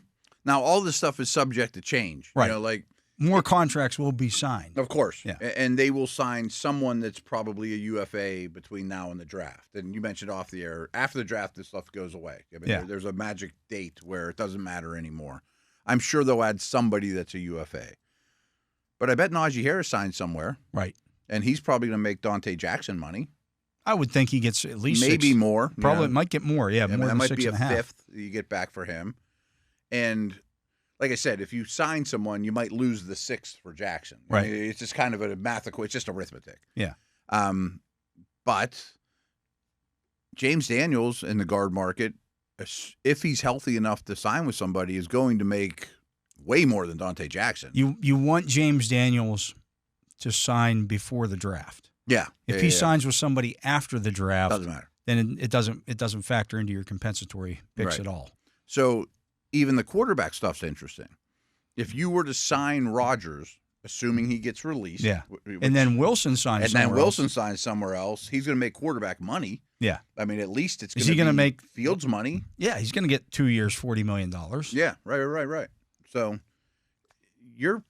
Now, all this stuff is subject to change. Right. Like More contracts will be signed. Of course. Yeah. And they will sign someone that's probably a UFA between now and the draft. And you mentioned off the air, after the draft, this stuff goes away. I mean, there's a magic date where it doesn't matter anymore. I'm sure they'll add somebody that's a UFA. But I bet Najee Harris signed somewhere. Right. And he's probably going to make Dante Jackson money. I would think he gets at least maybe six. more. Probably might get more. Yeah, more that than might 6.5. be a fifth that you get back for him. And like I said, if you sign someone, you might lose the 6th for Jackson. Right. I mean, it's just kind of a mathematical. It's just arithmetic. Yeah. But James Daniels in the guard market, if he's healthy enough to sign with somebody, is going to make way more than Dante Jackson. You want James Daniels to sign before the draft. Yeah. If he signs with somebody after the draft, doesn't matter. Then it doesn't factor into your compensatory picks at all. So even the quarterback stuff's interesting. If you were to sign Rodgers, assuming he gets released, and then Wilson signs somewhere else, he's going to make quarterback money. Yeah, I mean, at least it's going to be make Fields money. Yeah, he's going to get 2 years, $40 million. Yeah, right. So you're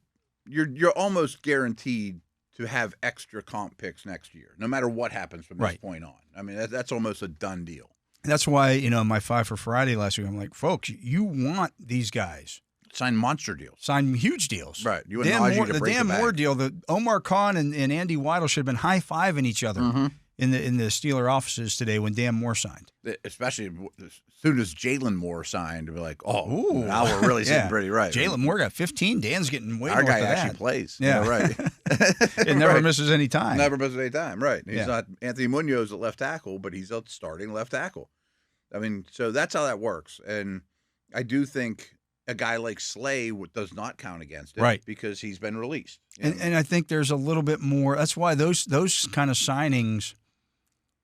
almost guaranteed to have extra comp picks next year, no matter what happens from this point on. I mean, that's almost a done deal. That's why, my 5 for Friday last week, I'm like, folks, you want these guys. Sign monster deals. Sign huge deals. Right. You the Dan Moore deal, the Omar Khan and Andy Weidel should have been high-fiving each other in the Steeler offices today when Dan Moore signed. Especially as soon as Jalen Moore signed, we're like, now we're really sitting pretty right. Jalen Moore got 15. Dan's getting way Our more guy than actually that. plays. Yeah, right. It never misses any time. Never misses any time, right. He's not Anthony Munoz at left tackle, but he's a starting left tackle. I mean, so that's how that works. And I do think a guy like Slay does not count against it, right? Because he's been released. And I think there's a little bit more. That's why those kind of signings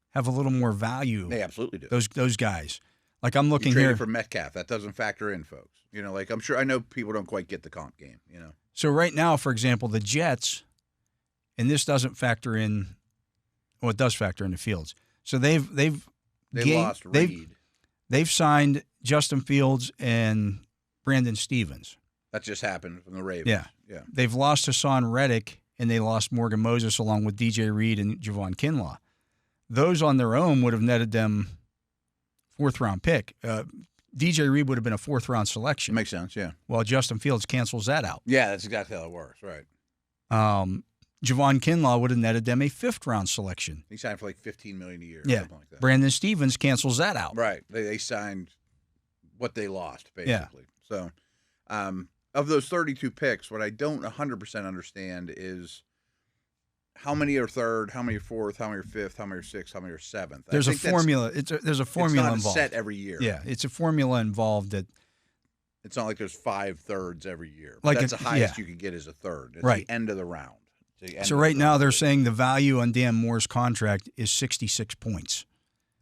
have a little more value. They absolutely do. Those guys. Like I'm looking here for Metcalf. That doesn't factor in, folks. Like I know people don't quite get the comp game. So right now, for example, the Jets, and this doesn't factor in. Well, it does factor into Fields. So they've lost Reed. They've signed Justin Fields and Brandon Stevens. That just happened from the Ravens. Yeah. They've lost Hassan Reddick, and they lost Morgan Moses along with DJ Reed and Javon Kinlaw. Those on their own would have netted them 4th-round pick. DJ Reed would have been a 4th-round selection. Makes sense, yeah. Well, Justin Fields cancels that out. Yeah, that's exactly how it works, right. Javon Kinlaw would have netted them a 5th-round selection. He signed for like $15 million a year or something like that. Brandon Stevens cancels that out. Right. They signed what they lost, basically. So, of those 32 picks, what I don't 100% understand is how many are 3rd, how many are 4th, how many are 5th, how many are 6th, how many are 7th. There's a formula. There's a formula it's not involved. Set every year. Yeah, it's a formula involved that. It's not like there's 5 thirds every year. Like that's the highest you could get is a 3rd. It's the end of the round. So right now they're saying the value on Dan Moore's contract is 66 points.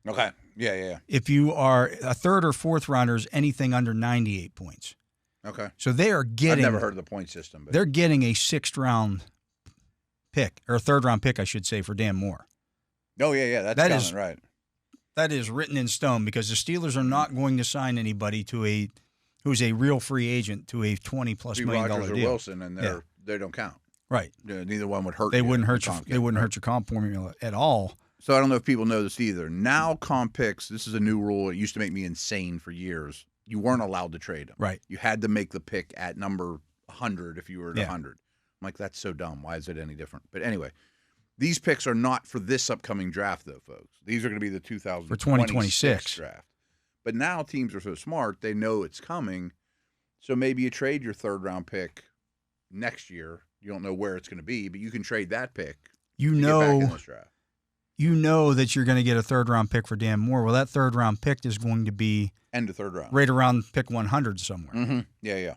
Okay. Yeah. If you are a 3rd or 4th rounders, anything under 98 points. Okay. So they are getting. I've never heard of the point system. But they're getting a 6th-round pick, or a 3rd-round pick, I should say, for Dan Moore. Oh, yeah. That's coming, right. That is written in stone because the Steelers are not going to sign anybody who's a real free agent to a $20+ million Rodgers or deal. Wilson, and they don't count. Right. Neither one would hurt. They wouldn't hurt your comp formula at all. So I don't know if people know this either. Now comp picks, this is a new rule. It used to make me insane for years. You weren't allowed to trade them. Right. You had to make the pick at number 100 if you were at 100. I'm like, that's so dumb. Why is it any different? But anyway, these picks are not for this upcoming draft, though, folks. These are going to be the 2026 draft. But now teams are so smart, they know it's coming. So maybe you trade your 3rd-round pick next year. You don't know where it's going to be, but you can trade that pick. Get back in this draft. You know that you're going to get a 3rd-round pick for Dan Moore. Well, that 3rd-round pick is going to be end of 3rd round, right around pick 100 somewhere. Mm-hmm. Yeah.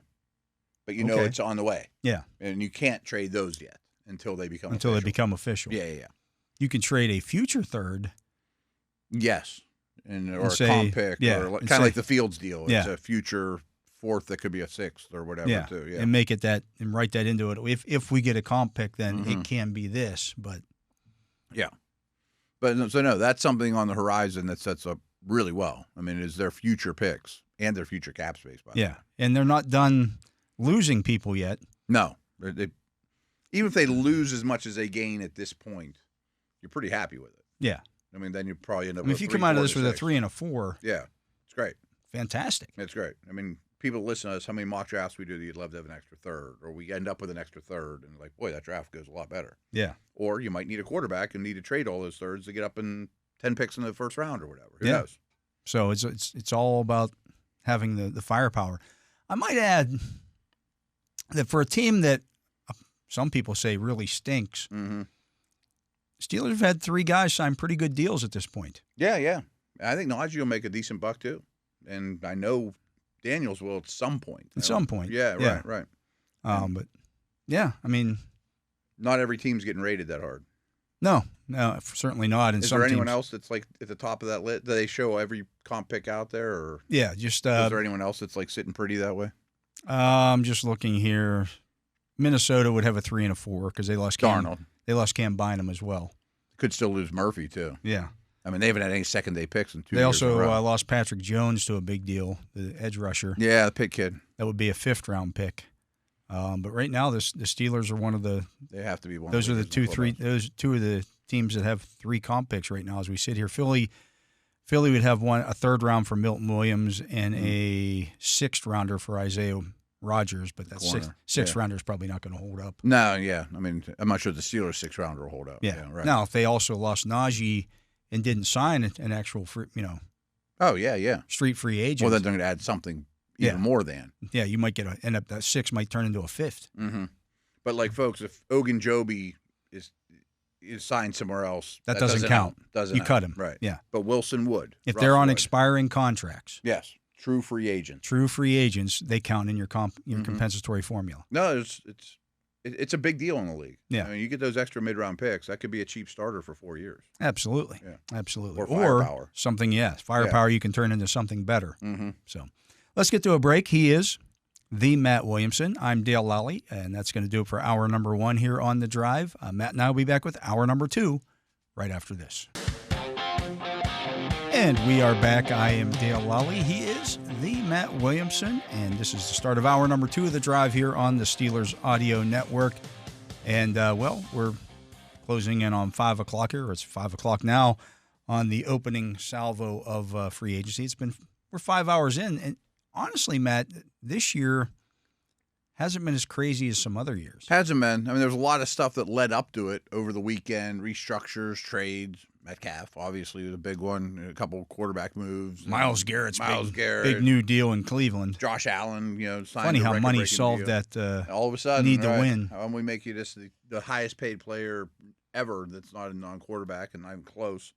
But you know it's on the way. Yeah, and you can't trade those yet until they become official. Yeah. You can trade a future 3rd. Yes, or a comp pick, or kind of like the Fields deal. It's a future 4th that could be a 6th or whatever too. Yeah, and make it that and write that into it. If we get a comp pick, then it can be this. But no, that's something on the horizon that sets up really well. I mean, is their future picks and their future cap space. By the way. And they're not done losing people yet. No, even if they lose as much as they gain at this point, you're pretty happy with it. Yeah. I mean, then you probably end up. If you come out of this with a 3 and a 4, it's great. Fantastic. It's great. I mean, people listen to us. How many mock drafts we do that you'd love to have an extra 3rd, or we end up with an extra 3rd, and like, boy, that draft goes a lot better. Yeah. Or you might need a quarterback and need to trade all those 3rds to get up in 10 picks in the 1st round or whatever. Who knows? So it's all about having the firepower. I might add, that for a team that some people say really stinks, Steelers have had 3 guys sign pretty good deals at this point. Yeah. I think Najee will make a decent buck too, and I know Daniels will at some point. Yeah, right. But yeah, I mean, not every team's getting rated that hard. No, certainly not. And is there anyone else that's like at the top of that list? Do they show every comp pick out there? Or yeah, just is there anyone else that's like sitting pretty that way? I'm just looking here. Minnesota would have a 3 and a 4 because they lost Darnold. They lost Cam Bynum as well. Could still lose Murphy too. Yeah. I mean, they haven't had any second-day picks in 2 years. They also lost Patrick Jones to a big deal, the edge rusher. Yeah, the Pitt kid. That would be a 5th-round pick. But right now, the Steelers are one of the. They have to be one. Those are the 2 of the teams that have 3 comp picks right now as we sit here. Philly would have a 3rd round for Milton Williams and a 6th rounder for Isaiah Rodgers, but that 6th rounder is probably not going to hold up. No, yeah. I mean, I'm not sure the Steelers 6th rounder will hold up. Yeah. Right. Now, if they also lost Najee and didn't sign an actual, Oh yeah. street free agent. Well, then they're going to add something even more than. Yeah, you might end up that 6 might turn into a 5th. Mm-hmm. But like, folks, if Ogunjobi is signed somewhere else, that doesn't count. You cut him, right? Yeah, but Wilson would if they're on expiring contracts. Yes, true free agents. True free agents, they count in your compensatory formula. No, it's a big deal in the league. Yeah, I mean, you get those extra mid-round picks. That could be a cheap starter for 4 years. Absolutely. Yeah. Absolutely. Or firepower. Or something, firepower you can turn into something better. Mm-hmm. So let's get to a break. He is the Matt Williamson. I'm Dale Lolley, and that's going to do it for hour number 1 here on The Drive. Matt and I will be back with hour number 2 right after this. And we are back. I am Dale Lolley. He is the Matt Williamson, and this is the start of hour number 2 of The Drive here on the Steelers Audio Network. And, we're closing in on 5 o'clock here, or it's 5 o'clock now, on the opening salvo of free agency. We're 5 hours in, and honestly, Matt, this year hasn't been as crazy as some other years. Hasn't been. I mean, there's a lot of stuff that led up to it over the weekend, restructures, trades. Metcalf, obviously, was a big one. A couple of quarterback moves. Miles Garrett's big new deal in Cleveland. Josh Allen, signed funny how money solved deal. That all of a sudden, need to win. How we make you the highest paid player ever that's not a non-quarterback and not even close.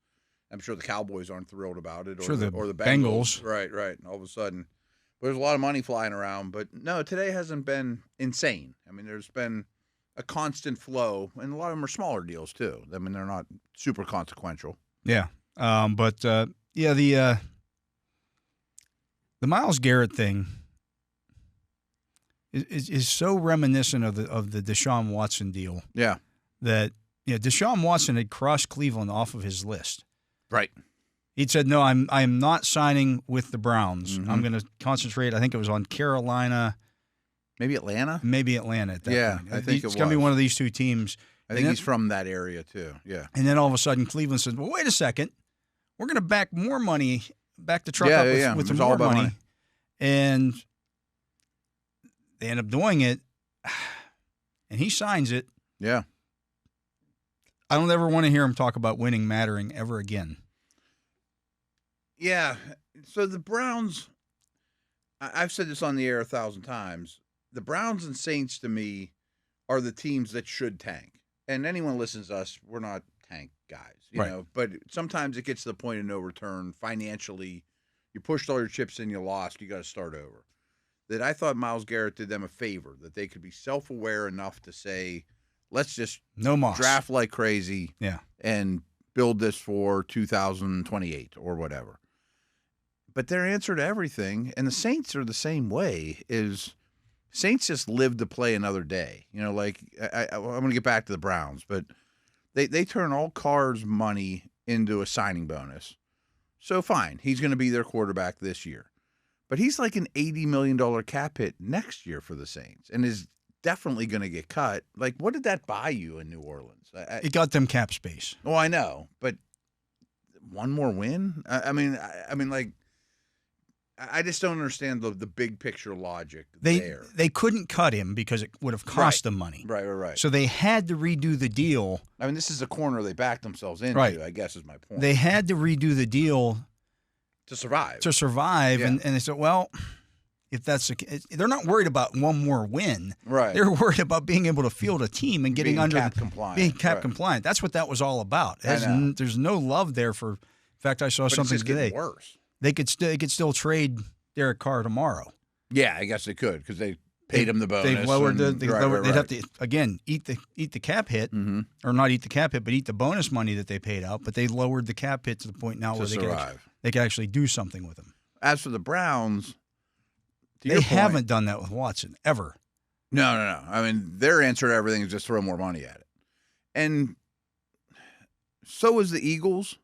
I'm sure the Cowboys aren't thrilled about it. Or the Bengals. Right. All of a sudden. But there's a lot of money flying around. But no, today hasn't been insane. I mean, there's been a constant flow, and a lot of them are smaller deals too. I mean, they're not super consequential. Yeah, the Myles Garrett thing is so reminiscent of the Deshaun Watson deal. Yeah, that Deshaun Watson had crossed Cleveland off of his list. Right. He'd said, "No, I am not signing with the Browns. Mm-hmm. I'm going to concentrate." I think it was on Carolina. Maybe Atlanta? At that point. I think it's going to be one of these 2 teams. I think he's from that area too, yeah. And then all of a sudden Cleveland says, well, wait a second. We're going to back the truck up with some more money. And they end up doing it, and he signs it. Yeah. I don't ever want to hear him talk about winning mattering ever again. Yeah. So the Browns, I've said this on the air 1,000 times, the Browns and Saints, to me, are the teams that should tank. And anyone listens to us, we're not tank guys, you know. But sometimes it gets to the point of no return financially. You pushed all your chips in, you lost, you got to start over. That I thought Myles Garrett did them a favor, that they could be self-aware enough to say, let's just draft like crazy and build this for 2028 or whatever. But their answer to everything, and the Saints are the same way, is Saints just live to play another day. I'm going to get back to the Browns, but they turn all Carr's money into a signing bonus. So fine, he's going to be their quarterback this year. But he's like an $80 million cap hit next year for the Saints and is definitely going to get cut. Like, what did that buy you in New Orleans? It got them cap space. Oh, I know, but one more win? I just don't understand the big picture logic there. They couldn't cut him because it would have cost them money. Right. So they had to redo the deal. I mean, this is a corner they backed themselves into, I guess is my point. They had to redo the deal to survive. And they said, well, if that's they're not worried about one more win. Right. They're worried about being able to field a team and getting being cap compliant. Being cap compliant. That's what that was all about. There's no love there for. In fact, I saw something it's just today. Getting worse. They could still trade Derek Carr tomorrow. Yeah, I guess they could because they paid him the bonus. They've lowered they'd have right. to again eat the cap hit, or not eat the cap hit, but eat the bonus money that they paid out. But they lowered the cap hit to the point now where they could actually do something with him. As for the Browns, they haven't done that with Watson ever. No. I mean, their answer to everything is just throw more money at it, and so is the Eagles.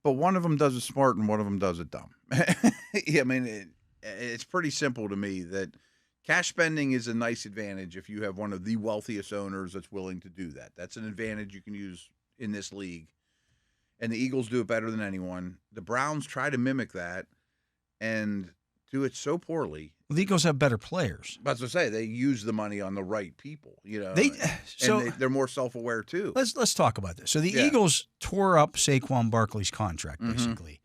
But one of them does it smart and one of them does it dumb. I mean, it's pretty simple to me that cash spending is a nice advantage if you have one of the wealthiest owners that's willing to do that. That's an advantage you can use in this league. And the Eagles do it better than anyone. The Browns try to mimic that and do it so poorly. Well, the Eagles have better players. But as I say, they use the money on the right people. They're more self-aware too. Let's talk about this. So the Eagles tore up Saquon Barkley's contract basically,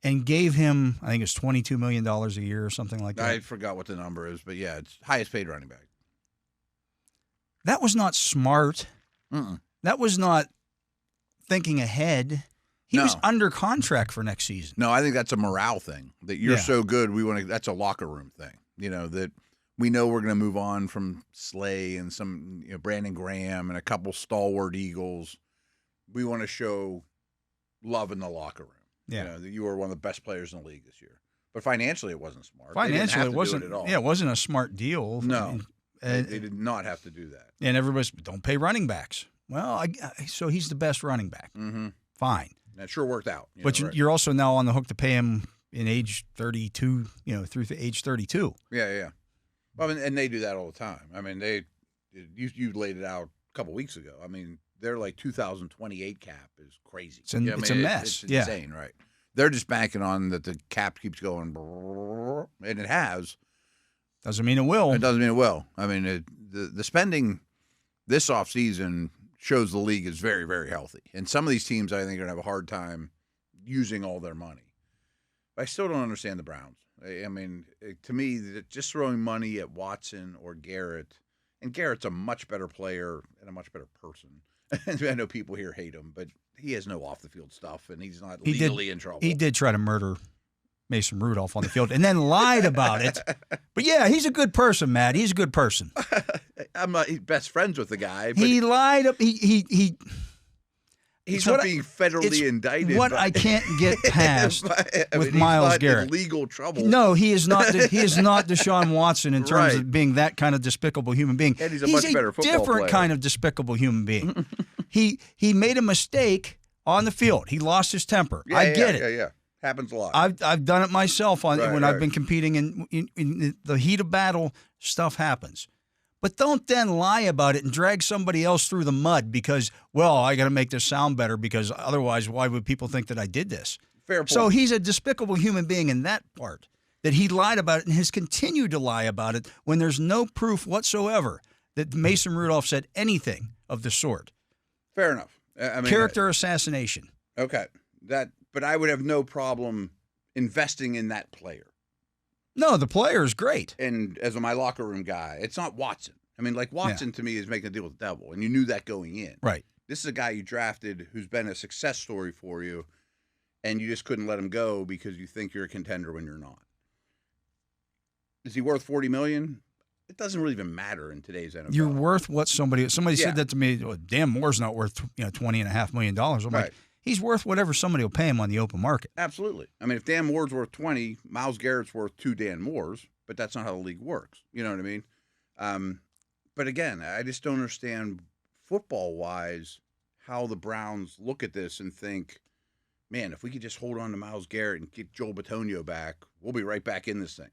and gave him, I think it's $22 million a year or something like that. I forgot what the number is, but yeah, it's highest paid running back. That was not smart. That was not thinking ahead. He was under contract for next season. No, I think that's a morale thing. That you're so good, that's a locker room thing. That we know we're going to move on from Slay and some Brandon Graham and a couple stalwart Eagles. We want to show love in the locker room. Yeah. That you were one of the best players in the league this year. But financially, it wasn't smart. Financially, it wasn't at all. Yeah, it wasn't a smart deal. No, they did not have to do that. And everybody's don't pay running backs. Well, so he's the best running back. Fine. That sure worked out. But you're also now on the hook to pay him in age 32, through age 32. Yeah. Well, and they do that all the time. I mean, you laid it out a couple weeks ago. I mean, they're like 2028 cap is crazy. It's a mess. It's insane, right? They're just banking on that the cap keeps going, and it has. Doesn't mean it will. It doesn't mean it will. I mean, the spending this offseason shows the league is very, very healthy. And some of these teams, I think, are going to have a hard time using all their money. But I still don't understand the Browns. I mean, to me, just throwing money at Watson or Garrett, and Garrett's a much better player and a much better person. I know people here hate him, but he has no off-the-field stuff, and he's not legally in trouble. He did try to murder Mason Rudolph on the field and then lied about it. But, yeah, he's a good person, Matt. He's a good person. I'm not best friends with the guy. But he lied. He's not being federally indicted. What I can't get past with he's Myles not Garrett. In legal trouble. No, he is not. He is not Deshaun Watson in terms of being that kind of despicable human being. And he's a much better football player. Different kind of despicable human being. He made a mistake on the field. He lost his temper. I get it. Yeah. Happens a lot. I've done it myself when I've been competing in the heat of battle. Stuff happens. But don't then lie about it and drag somebody else through the mud because, well, I got to make this sound better because otherwise why would people think that I did this? Fair point. So he's a despicable human being in that part, that he lied about it and has continued to lie about it when there's no proof whatsoever that Mason Rudolph said anything of the sort. Fair enough. I mean, character assassination. Okay. But I would have no problem investing in that player. No, the player is great. And as my locker room guy, it's not Watson. I mean, like Watson to me is making a deal with the devil, and you knew that going in. Right. This is a guy you drafted who's been a success story for you, and you just couldn't let him go because you think you're a contender when you're not. Is he worth $40 million? It doesn't really even matter in today's NFL. You're worth what somebody said that to me. Oh, Dan Moore's not worth $20.5 million. I'm like, he's worth whatever somebody will pay him on the open market. Absolutely. I mean, if Dan Moore's worth 20, Myles Garrett's worth 2 Dan Moores, but that's not how the league works. You know what I mean? But again, I just don't understand football-wise how the Browns look at this and think, man, if we could just hold on to Myles Garrett and get Joel Bitonio back, we'll be right back in this thing.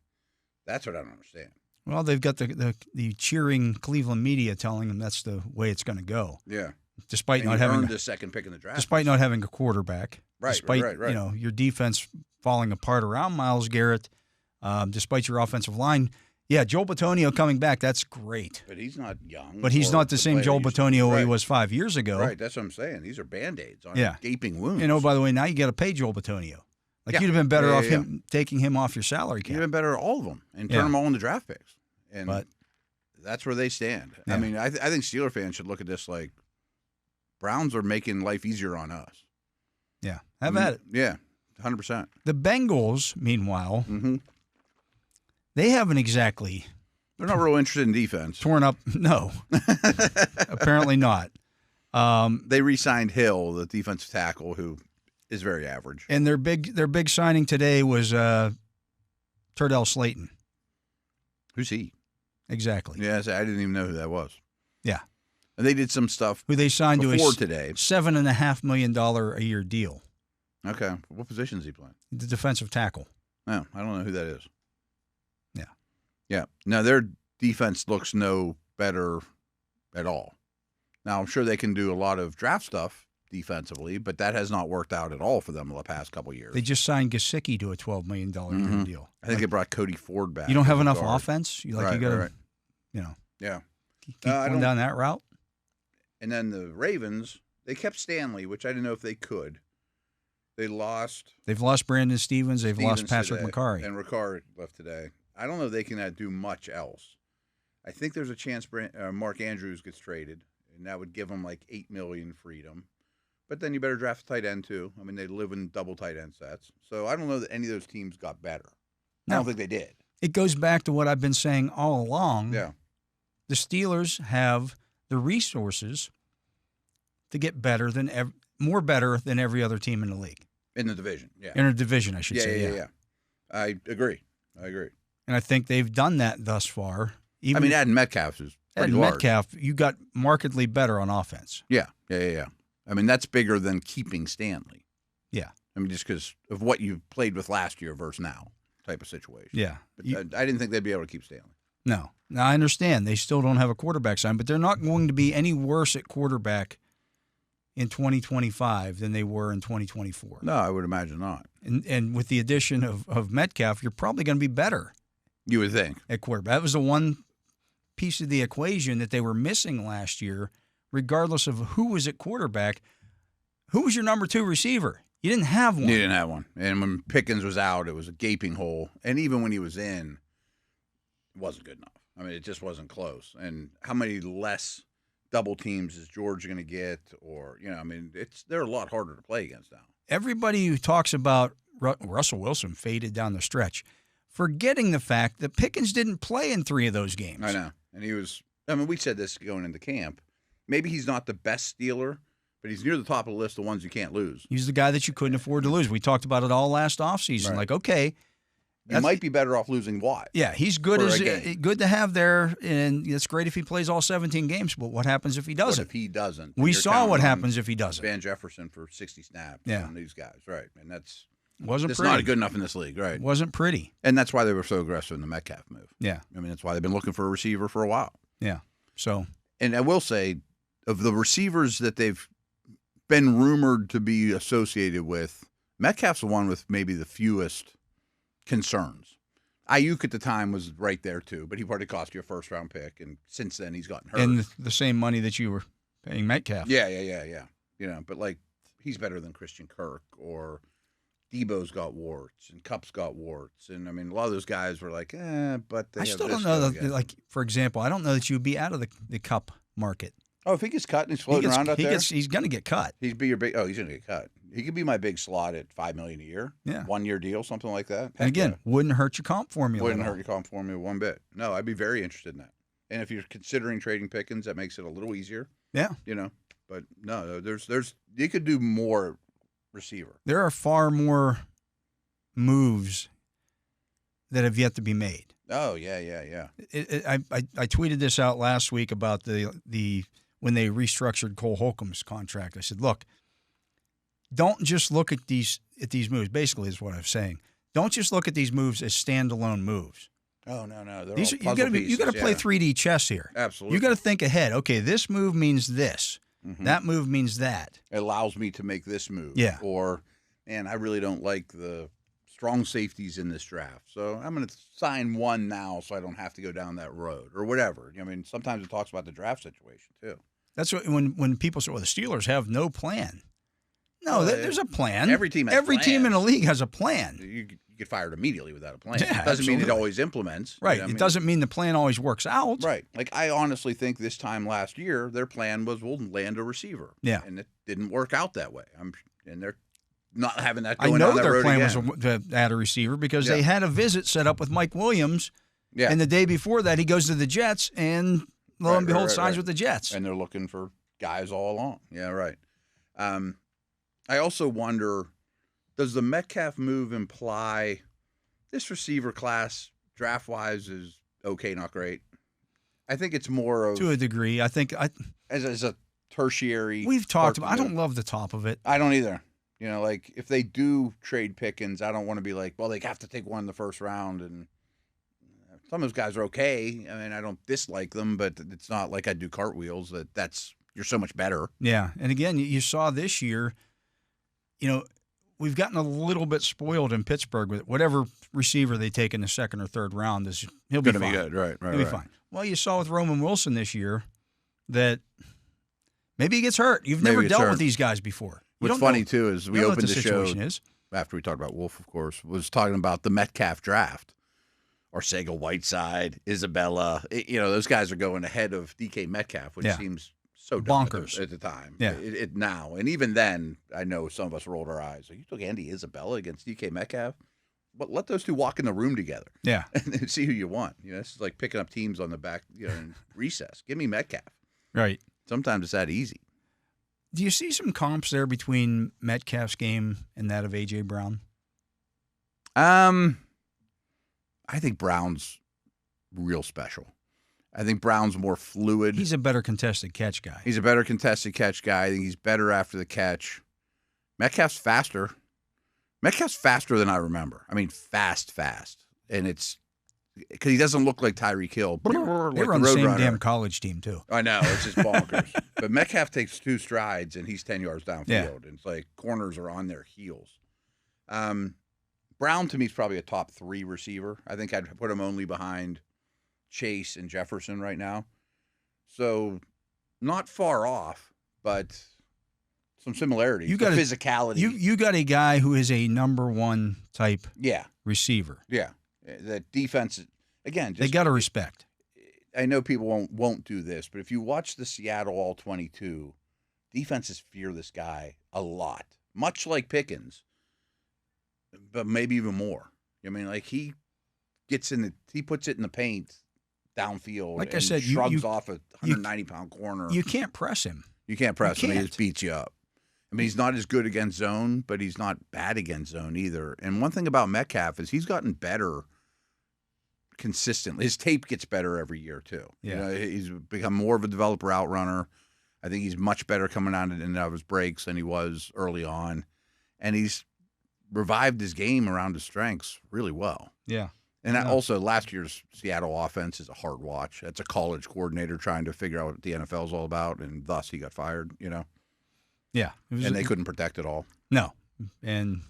That's what I don't understand. Well, they've got the cheering Cleveland media telling them that's the way it's going to go. Yeah. Despite not having the second pick in the draft. Despite not having a quarterback. Right, despite, right. Your defense falling apart around Myles Garrett, despite your offensive line. Yeah, Joel Bitonio coming back, that's great. But he's not young. But he's not the same Joel Bitonio he was 5 years ago. Right, that's what I'm saying. These are Band-Aids on a gaping wound. By the way, now you got to pay Joel Bitonio. Like you'd have been better off him taking him off your salary cap. You'd have been better all of them and turn them all into draft picks. But that's where they stand. I mean, I think Steeler fans should look at this like Browns are making life easier on us. Yeah, have at it. Yeah, 100%. The Bengals, meanwhile, they haven't exactly. They're not real interested in defense. Torn up? No, apparently not. They re-signed Hill, the defensive tackle, who is very average. And their big signing today was Turdell Slayton. Who's he? Exactly. Yes, I didn't even know who that was. Yeah. And they did some stuff. Who they signed to a today. $7.5 million a year deal. Okay. What position is he playing? The defensive tackle. No, I don't know who that is. Yeah. Yeah. Now, their defense looks no better at all. Now, I'm sure they can do a lot of draft stuff defensively, but that has not worked out at all for them the past couple of years. They just signed Gesicki to a $12 million year deal. I think they brought Cody Ford back. You don't have enough offense? You got to, Yeah. keep going down that route? And then the Ravens, they kept Stanley, which I didn't know if they could. They've lost Brandon Stevens. They've lost Patrick today, McCarry. And Ricard left today. I don't know if they can do much else. I think there's a chance Mark Andrews gets traded, and that would give them like $8 million freedom. But then you better draft a tight end too. I mean, they live in double tight end sets. So I don't know that any of those teams got better. I don't think they did. It goes back to what I've been saying all along. Yeah. The Steelers have the resources to get more better than every other team in the league. In the division, yeah. In a division, I should say. Yeah. I agree. And I think they've done that thus far. Even adding Metcalf is pretty large. Metcalf, you got markedly better on offense. Yeah. I mean, that's bigger than keeping Stanley. Yeah. I mean, just because of what you played with last year versus now type of situation. Yeah. But I didn't think they'd be able to keep Stanley. No. Now, I understand they still don't have a quarterback signed, but they're not going to be any worse at quarterback in 2025 than they were in 2024. No, I would imagine not. And with the addition of Metcalf, you're probably going to be better. You would think. At quarterback. That was the one piece of the equation that they were missing last year, regardless of who was at quarterback. Who was your number 2 receiver? You didn't have one. You didn't have one. And when Pickens was out, it was a gaping hole. And even when he was in, it wasn't good enough. I mean, it just wasn't close. And how many less double teams is George going to get? Or, I mean, they're a lot harder to play against now. Everybody who talks about Russell Wilson faded down the stretch, forgetting the fact that Pickens didn't play in 3 of those games. I know. And we said this going into camp. Maybe he's not the best Steeler, but he's near the top of the list of ones you can't lose. He's the guy that you couldn't afford to lose. We talked about it all last offseason. Right. Like, okay. You might be better off losing Watt. Yeah, he's good to have there, and it's great if he plays all 17 games, but what happens if he doesn't? What if he doesn't? We saw what happens if he doesn't. Van Jefferson for 60 snaps. Yeah. And these guys, right. And that's Wasn't pretty. not good enough in this league, right? Wasn't pretty. And that's why they were so aggressive in the Metcalf move. Yeah. I mean, that's why they've been looking for a receiver for a while. Yeah. So. And I will say, of the receivers that they've been rumored to be associated with, Metcalf's the one with maybe the fewest concerns. Ayuk at the time was right there too, but he probably cost you a first-round pick, and since then he's gotten hurt. And the same money that you were paying Metcalf. Yeah. But like he's better than Christian Kirk, or Debo's got warts, and Kupp's got warts, and I mean a lot of those guys were like, but they I still don't know that. Like for example, I don't know that you'd be out of the Kupp market. Oh, if he gets cut and he's floating around out there, he's going to get cut. He's going to get cut. He could be my big slot at $5 million a year. Yeah, 1 year deal, something like that. And again, wouldn't hurt your comp formula. Wouldn't hurt your comp formula one bit. No, I'd be very interested in that. And if you're considering trading Pickens, that makes it a little easier. Yeah, But no, there's you could do more receiver. There are far more moves that have yet to be made. Oh yeah. I tweeted this out last week about the when they restructured Cole Holcomb's contract. I said, look, don't just look at these moves. Basically, is what I'm saying. Don't just look at these moves as standalone moves. Oh no, These you got to play 3D chess here. Absolutely, you got to think ahead. Okay, this move means this. Mm-hmm. That move means that. It allows me to make this move. Yeah. Or, man, I really don't like the strong safeties in this draft, so I'm going to sign one now so I don't have to go down that road or whatever. I mean, sometimes it talks about the draft situation too. That's what when people say, well, the Steelers have no plan. No, there's a plan. Every team has Every team in the plans. league has a plan. You get fired immediately without a plan. Yeah, It doesn't mean it absolutely. always implements. Right. You know what I It mean? doesn't mean the plan always works out. Right. Like, I honestly think this time last year, their plan was we'll land a receiver. Yeah. And it didn't work out that way. And they're not having that I going know on that their road plan again. was to add a receiver because Yeah. they had a visit set up with Mike Williams. Yeah. And the day before that, he goes to the Jets and lo and behold, signs with the Jets. And they're looking for guys all along. Yeah, right. I also wonder, does the Metcalf move imply this receiver class draft-wise is okay, not great? I think it's more of To a degree. I think as a tertiary. we've talked part about. I to don't do. love the top of it. I don't either. You know, like if they do trade Pickens, I don't want to be like, well, they have to take one in the first round. And some of those guys are okay. I mean, I don't dislike them, but it's not like I do cartwheels. You're so much better. Yeah. And again, you saw this year, we've gotten a little bit spoiled in Pittsburgh with whatever receiver they take in the second or third round. He'll be Gonna fine. be good, right? He'll be fine. Well, you saw with Roman Wilson this year that maybe he gets hurt. You've Maybe never he dealt gets with hurt. these guys before. You What's don't funny know- too is you we don't know what opened the show situation is. after we talked about Wolf, of course, was talking about the Metcalf draft. Arcega Whiteside, Isabella, those guys are going ahead of DK Metcalf, which Yeah. seems so dumb Bonkers. at the time. Yeah. It now, and even then, I know some of us rolled our eyes. Like, you took Andy Isabella against DK Metcalf? But let those two walk in the room together Yeah. and then see who you want. This is like picking up teams on the back, in recess. Give me Metcalf. Right. Sometimes it's that easy. Do you see some comps there between Metcalf's game and that of A.J. Brown? I think Brown's real special. I think Brown's more fluid. He's a better contested catch guy. He's a better contested catch guy. I think he's better after the catch. Metcalf's faster. Metcalf's faster than I remember. I mean, fast. And it's because he doesn't look like Tyreek Hill. They were on the same damn college team, too. I know. It's just bonkers. But Metcalf takes 2 strides, and he's 10 yards downfield. Yeah. And it's like corners are on their heels. Brown, to me, is probably a top 3 receiver. I think I'd put him only behind Chase and Jefferson right now. So not far off, but some similarities. You got the a- physicality. You got a guy who is a number one type Yeah. receiver. That defense, again, They just, got to respect. I know people won't do this, but if you watch the Seattle All-22, defenses fear this guy a lot, much like Pickens, but maybe even more. I mean, like he puts it in the paint downfield. Like I and said, shrugs off a 190-pound corner. You can't press him. You can't press him. He can't. just beats you up. I mean, he's not as good against zone, but he's not bad against zone either. And one thing about Metcalf is he's gotten better consistently. His tape gets better every year, too. Yeah. He's become more of a developed route runner. I think he's much better coming out and out of his breaks than he was early on. And he's revived his game around his strengths really well. Yeah. And Yeah. also, last year's Seattle offense is a hard watch. That's a college coordinator trying to figure out what the NFL is all about, and thus he got fired, Yeah. And they couldn't protect it all. No. And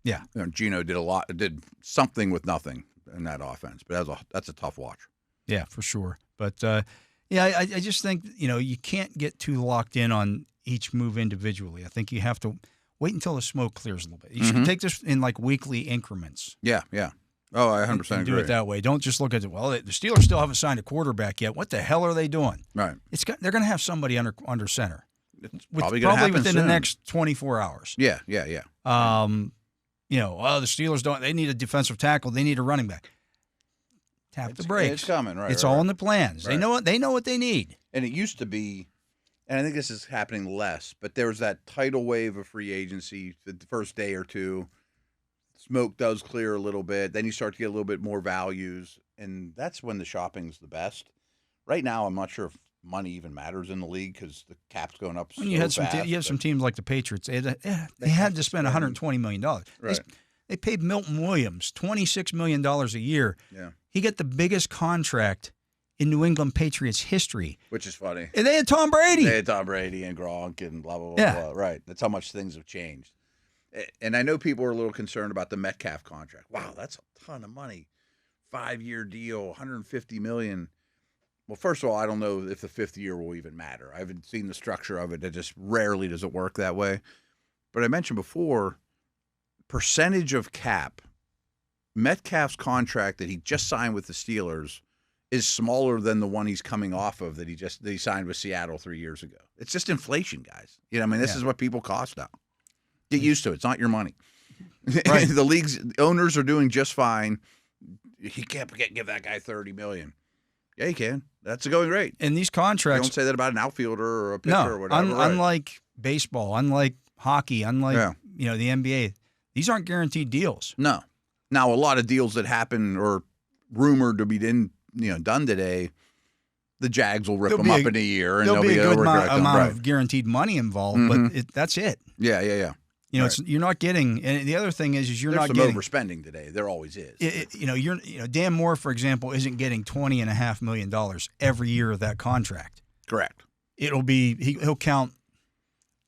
yeah. Gino did something with nothing in that offense, but that's a tough watch. Yeah, for sure. But, I just think, you can't get too locked in on each move individually. I think you have to wait until the smoke clears a little bit. You should take this in like weekly increments. Yeah. Oh, I 100% and agree. do it that way. Don't just look at it. Well, the Steelers still haven't signed a quarterback yet. What the hell are they doing? Right. They're going to have somebody under center. It's probably going to happen within soon. the next 24 hours. Yeah. The Steelers they need a defensive tackle. They need a running back. Tap the brakes. It's coming, right? It's right, all right. in the plans. Right. They know what they need. And it used to be, and I think this is happening less, but there was that tidal wave of free agency the first day or two. Smoke does clear a little bit. Then you start to get a little bit more values, and that's when the shopping's the best. Right now, I'm not sure if money even matters in the league because the cap's going up so When you had fast. some teams like the Patriots, they had to spend $120 million. Right. They paid Milton Williams $26 million a year. Yeah. He got the biggest contract in New England Patriots history. Which is funny. And they had Tom Brady. They had Tom Brady and Gronk and blah, blah, blah, Yeah. blah. Right. That's how much things have changed. And I know people are a little concerned about the Metcalf contract. Wow, that's a ton of money. 5-year deal, $150 million. Well, first of all, I don't know if the 5th year will even matter. I haven't seen the structure of it. It just rarely does it work that way. But I mentioned before, percentage of cap, Metcalf's contract that he just signed with the Steelers is smaller than the one he's coming off of that he signed with Seattle 3 years ago. It's just inflation, guys. This is what people cost now. Get used to it. It's not your money. Right. The league's owners are doing just fine. He can't give that guy $30 million. Yeah, he can. That's a going rate. And these contracts, you don't say that about an outfielder or a pitcher or whatever. Unlike baseball, unlike hockey, unlike the NBA, these aren't guaranteed deals. No. Now, a lot of deals that happen or rumored to be done today, the Jags will rip them up in a year, and there'll be a good amount of right. guaranteed money involved, but that's it. Yeah. You're not getting. And the other thing is you're There's not some getting overspending today. There always is. Dan Moore, for example, isn't getting $20.5 million every year of that contract. Correct. It'll be he'll count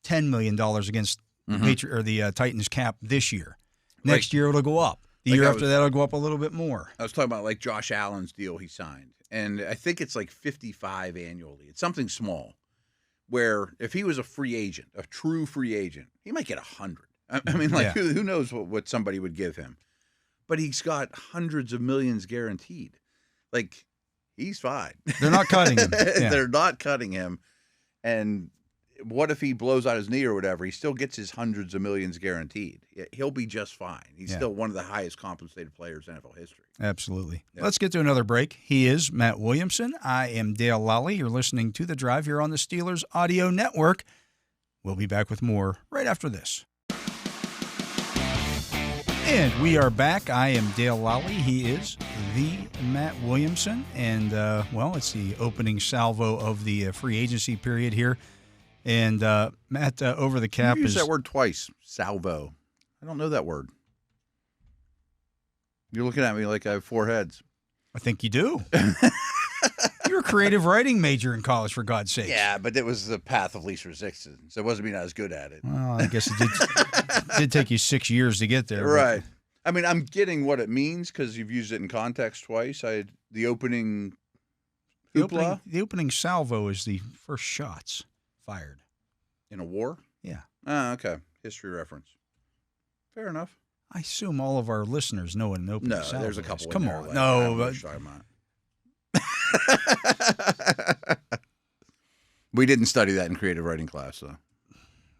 $10 million against the Titans cap this year. Next year it'll go up. The year after that it'll go up a little bit more. I was talking about like Josh Allen's deal he signed, and I think it's like 55 annually. It's something small. Where if he was a free agent, a true free agent, he might get 100. I mean, who knows what somebody would give him? But he's got hundreds of millions guaranteed. Like, he's fine. They're not cutting him. Yeah. They're not cutting him. And what if he blows out his knee or whatever? He still gets his hundreds of millions guaranteed. He'll be just fine. He's still one of the highest compensated players in NFL history. Absolutely. Yeah. Let's get to another break. He is Matt Williamson. I am Dale Lolley. You're listening to The Drive here on the Steelers Audio Network. We'll be back with more right after this. And we are back. I am Dale Lolley. He is the Matt Williamson. And, it's the opening salvo of the free agency period here. And, Matt, over the cap you used that word twice, salvo. I don't know that word. You're looking at me like I have 4 heads. I think you do. You're a creative writing major in college, for God's sake. Yeah, but it was the path of least resistance, so it wasn't being as good at it. Well, I guess it did take you 6 years to get there. Right. I mean, I'm getting what it means because you've used it in context twice. The opening hoopla. The opening salvo is the first shots fired. In a war? Yeah. Oh, okay. History reference. Fair enough. I assume all of our listeners know what an opening salvo is. No, there's a couple. Come on. No. We didn't study that in creative writing class, though.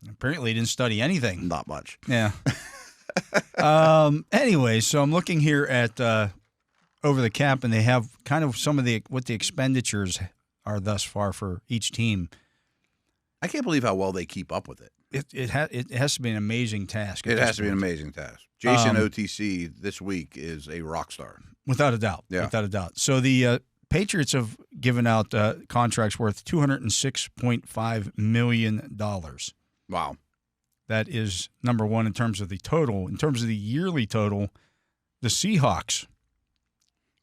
Apparently, you didn't study anything. Not much. Yeah. Anyway, so I'm looking here at over the cap, and they have kind of some of what the expenditures are thus far for each team. I can't believe how well they keep up with it. It has to be an amazing task. It has to be an amazing task. Jason OTC this week is a rock star. Without a doubt. Yeah. Without a doubt. So the Patriots have given out contracts worth $206.5 million. Wow. That is number one in terms of the total. In terms of the yearly total, the Seahawks.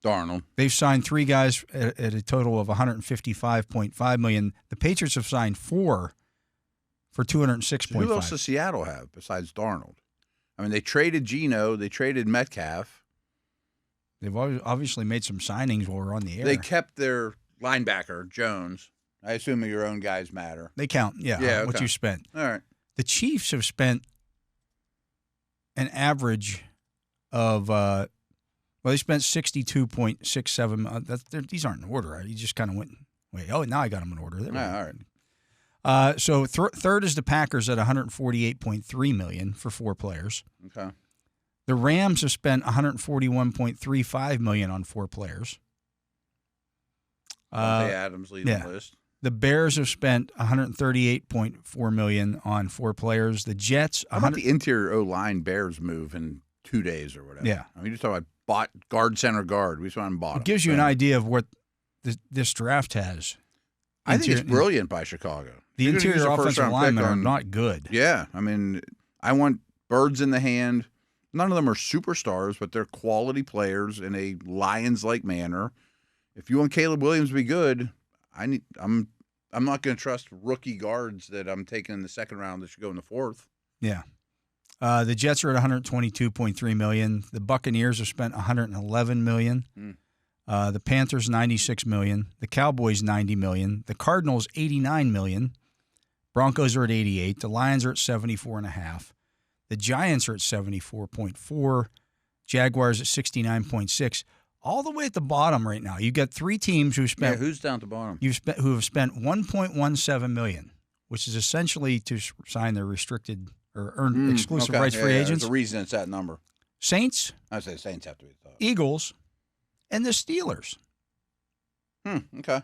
Darnold. They've signed 3 guys at a total of $155.5 million. The Patriots have signed 4 for $206.5. Who else does Seattle have besides Darnold? I mean, they traded Geno. They traded Metcalf. They've obviously made some signings while we're on the air. They kept their linebacker, Jones. I assume your own guys matter. They count, yeah what you spent. All right. The Chiefs have spent an average of, they spent $62.67. These aren't in order. Right? You just kind of went, now I got them in order. All right. So third is the Packers at $148.3 million for 4 players. Okay. The Rams have spent $141.35 million on 4 players. Adams leading the list. The Bears have spent $138.4 million on 4 players. The Jets. How about the interior O-line Bears move in 2 days or whatever? Yeah. I mean, you're talking about bought guard, center, guard. We just went and bought them. It gives you an idea of what this draft has. I think it's brilliant by Chicago. The interior offensive linemen are not good. Yeah. I mean, I want birds in the hand. None of them are superstars, but they're quality players in a Lions-like manner. If you want Caleb Williams to be good, I'm not going to trust rookie guards that I'm taking in the second round that should go in the 4th. Yeah. The Jets are at $122.3 million. The Buccaneers have spent $111 million. The Panthers, $96 million. The Cowboys, $90 million. The Cardinals, $89 million. Broncos are at $88 million. The Lions are at $74.5 million. The Giants are at $74.4 million. Jaguars at $69.6 million. All the way at the bottom right now, you've got three teams who spent. Yeah, who's down at the bottom? Who have spent $1.17 million, which is essentially to sign their restricted or earn exclusive rights free agents. There's a reason it's that number. Saints. I'd say Saints have to be the top. Eagles, and the Steelers. Okay.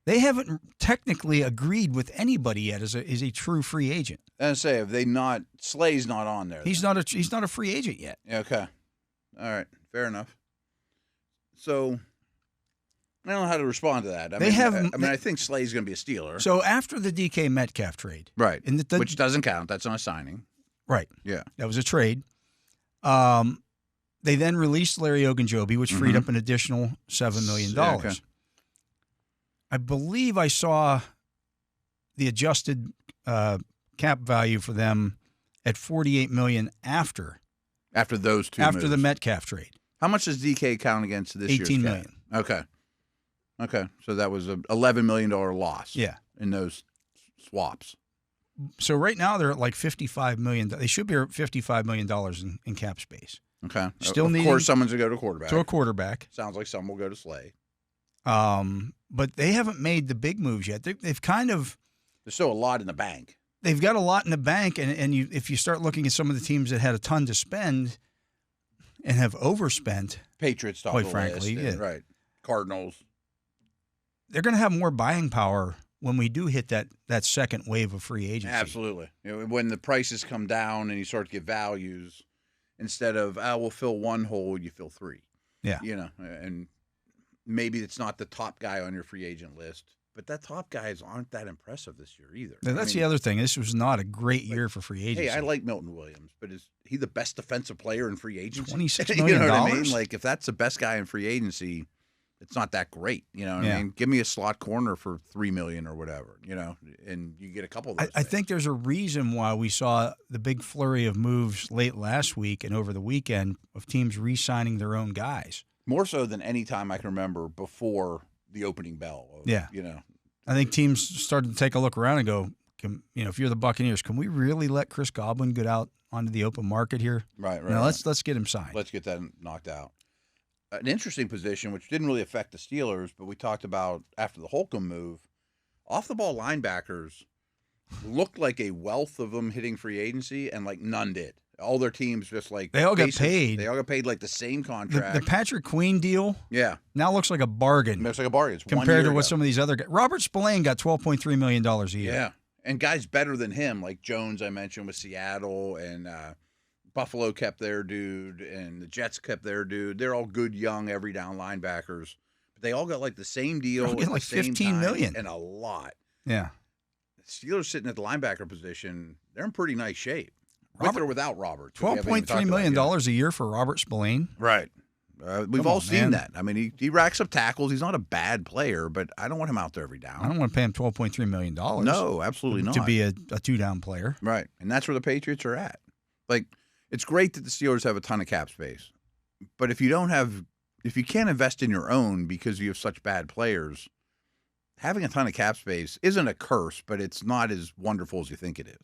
They haven't technically agreed with anybody yet as a true free agent. And say, have they not? Slay's not on there. He's not a free agent yet. Okay. All right. Fair enough. So I don't know how to respond to that. I think Slay's going to be a Steeler. So after the DK Metcalf trade, right, which doesn't count. That's not a signing. Right. Yeah. That was a trade. They then released Larry Ogunjobi, which freed up an additional $7 million. Yeah, okay. I believe I saw the adjusted cap value for them at $48 million after those two after moves. the Metcalf trade. How much does DK count against this year's $18 million. Okay. So that was an $11 million loss. Yeah. In those swaps. So right now they're at like $55 million. They should be at $55 million in cap space. Okay. Of course, someone's going to go to quarterback. To a quarterback. Sounds like some will go to Slay. But they haven't made the big moves yet. They've kind of. There's still a lot in the bank. They've got a lot in the bank, and if you start looking at some of the teams that had a ton to spend and have overspent, Patriots, quite frankly, right? Cardinals. They're going to have more buying power when we do hit that second wave of free agency. Absolutely. When the prices come down and you start to get values, instead of we'll fill one hole, you fill three. Yeah. And maybe it's not the top guy on your free agent list, but that top guys aren't that impressive this year either. Now, that's the other thing. This was not a great year for free agency. Hey, I like Milton Williams, but is he the best defensive player in free agency? $26 million. You know what I mean? Like, if that's the best guy in free agency, it's not that great. You know what I mean? Give me a slot corner for $3 million or whatever, and you get a couple of those. I think there's a reason why we saw the big flurry of moves late last week and over the weekend of teams re-signing their own guys. More so than any time I can remember before the opening bell. I think teams started to take a look around and go, if you're the Buccaneers, can we really let Chris Godwin get out onto the open market here? Right. Let's get him signed. Let's get that knocked out. An interesting position, which didn't really affect the Steelers, but we talked about after the Holcomb move, off-the-ball linebackers looked like a wealth of them hitting free agency, and like none did. All their teams just like they all got paid. They all got paid like the same contract. The Patrick Queen deal, now looks like a bargain. Looks like a bargain. It's compared to what some of these other guys. Robert Spillane got $12.3 million a year. Yeah, and guys better than him, like Jones, I mentioned with Seattle, and Buffalo kept their dude, and the Jets kept their dude. They're all good, young, every down linebackers, but they all got like the same deal, like $15 million, and a lot. Yeah, the Steelers sitting at the linebacker position, they're in pretty nice shape. With or without Robert. $12.3 million a year for Robert Spillane. Right. We've all seen that. I mean, he racks up tackles. He's not a bad player, but I don't want him out there every down. I don't want to pay him $12.3 million. No, absolutely not. To be a two-down player. Right. And that's where the Patriots are at. Like, it's great that the Steelers have a ton of cap space. But if you can't invest in your own because you have such bad players, having a ton of cap space isn't a curse, but it's not as wonderful as you think it is.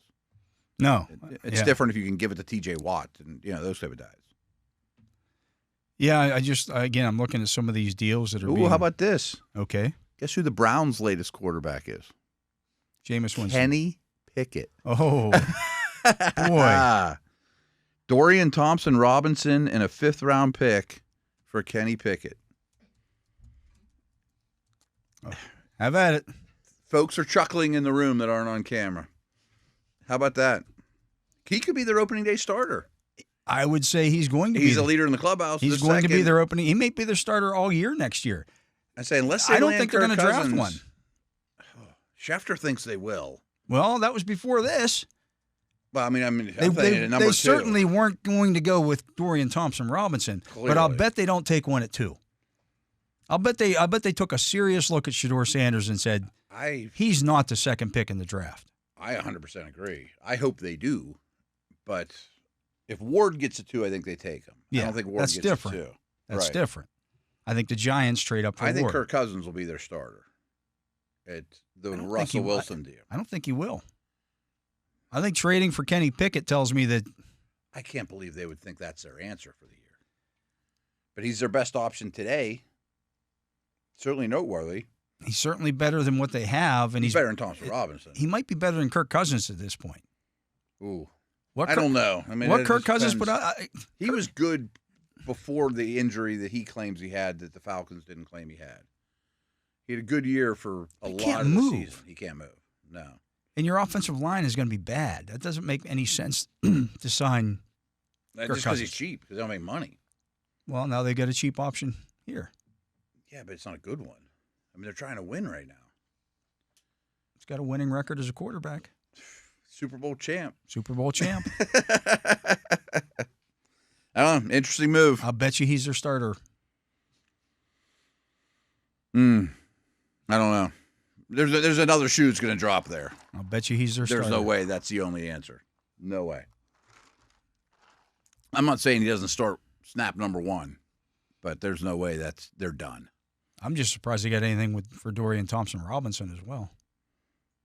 No. It's different if you can give it to TJ Watt and those type of guys. Yeah, I'm looking at some of these deals that are Ooh, how about this? Okay. Guess who the Browns' latest quarterback is? Jameis Winston. Kenny Pickett. Oh, boy. Dorian Thompson-Robinson and a 5th-round pick for Kenny Pickett. Oh, have at it. Folks are chuckling in the room that aren't on camera. How about that? He could be their opening day starter. I would say he's going to be. He's a leader in the clubhouse. He's going to be their opening. He may be their starter all year next year. I say, unless I don't think they're going to draft one. Schefter thinks they will. Well, that was before this. Well, they certainly weren't going to go with Dorian Thompson-Robinson, but I'll bet they don't take one at 2. I bet they took a serious look at Shedeur Sanders and said, he's not the second pick in the draft. I 100% agree. I hope they do, but if Ward gets a 2, I think they take him. Yeah, I don't think Ward that's gets different. a 2. That's different. I think the Giants trade up for I think Ward. Kirk Cousins will be their starter. It's the Russell Wilson deal. I don't think he will. I think trading for Kenny Pickett tells me that. I can't believe they would think that's their answer for the year. But he's their best option today. Certainly noteworthy. He's certainly better than what they have, and He's better than Thompson Robinson. He might be better than Kirk Cousins at this point. Ooh, I don't know. I mean, what Kirk Cousins put out. He was good before the injury that he claims he had that the Falcons didn't claim he had. He had a good year for a lot of the season. He can't move. No. And your offensive line is going to be bad. That doesn't make any sense to sign Kirk Just because Cousins. he's cheap, because they don't make money. Well, now they got a cheap option here. Yeah, but it's not a good one. I mean, they're trying to win right now. He's got a winning record as a quarterback. Super Bowl champ. Super Bowl champ. I don't know. Interesting move. I'll bet you he's their starter. I don't know. There's another shoe that's going to drop there. I'll bet you he's their starter. There's no way that's the only answer. No way. I'm not saying he doesn't start snap number one, but there's no way they're done. I'm just surprised they got anything for Dorian Thompson-Robinson as well.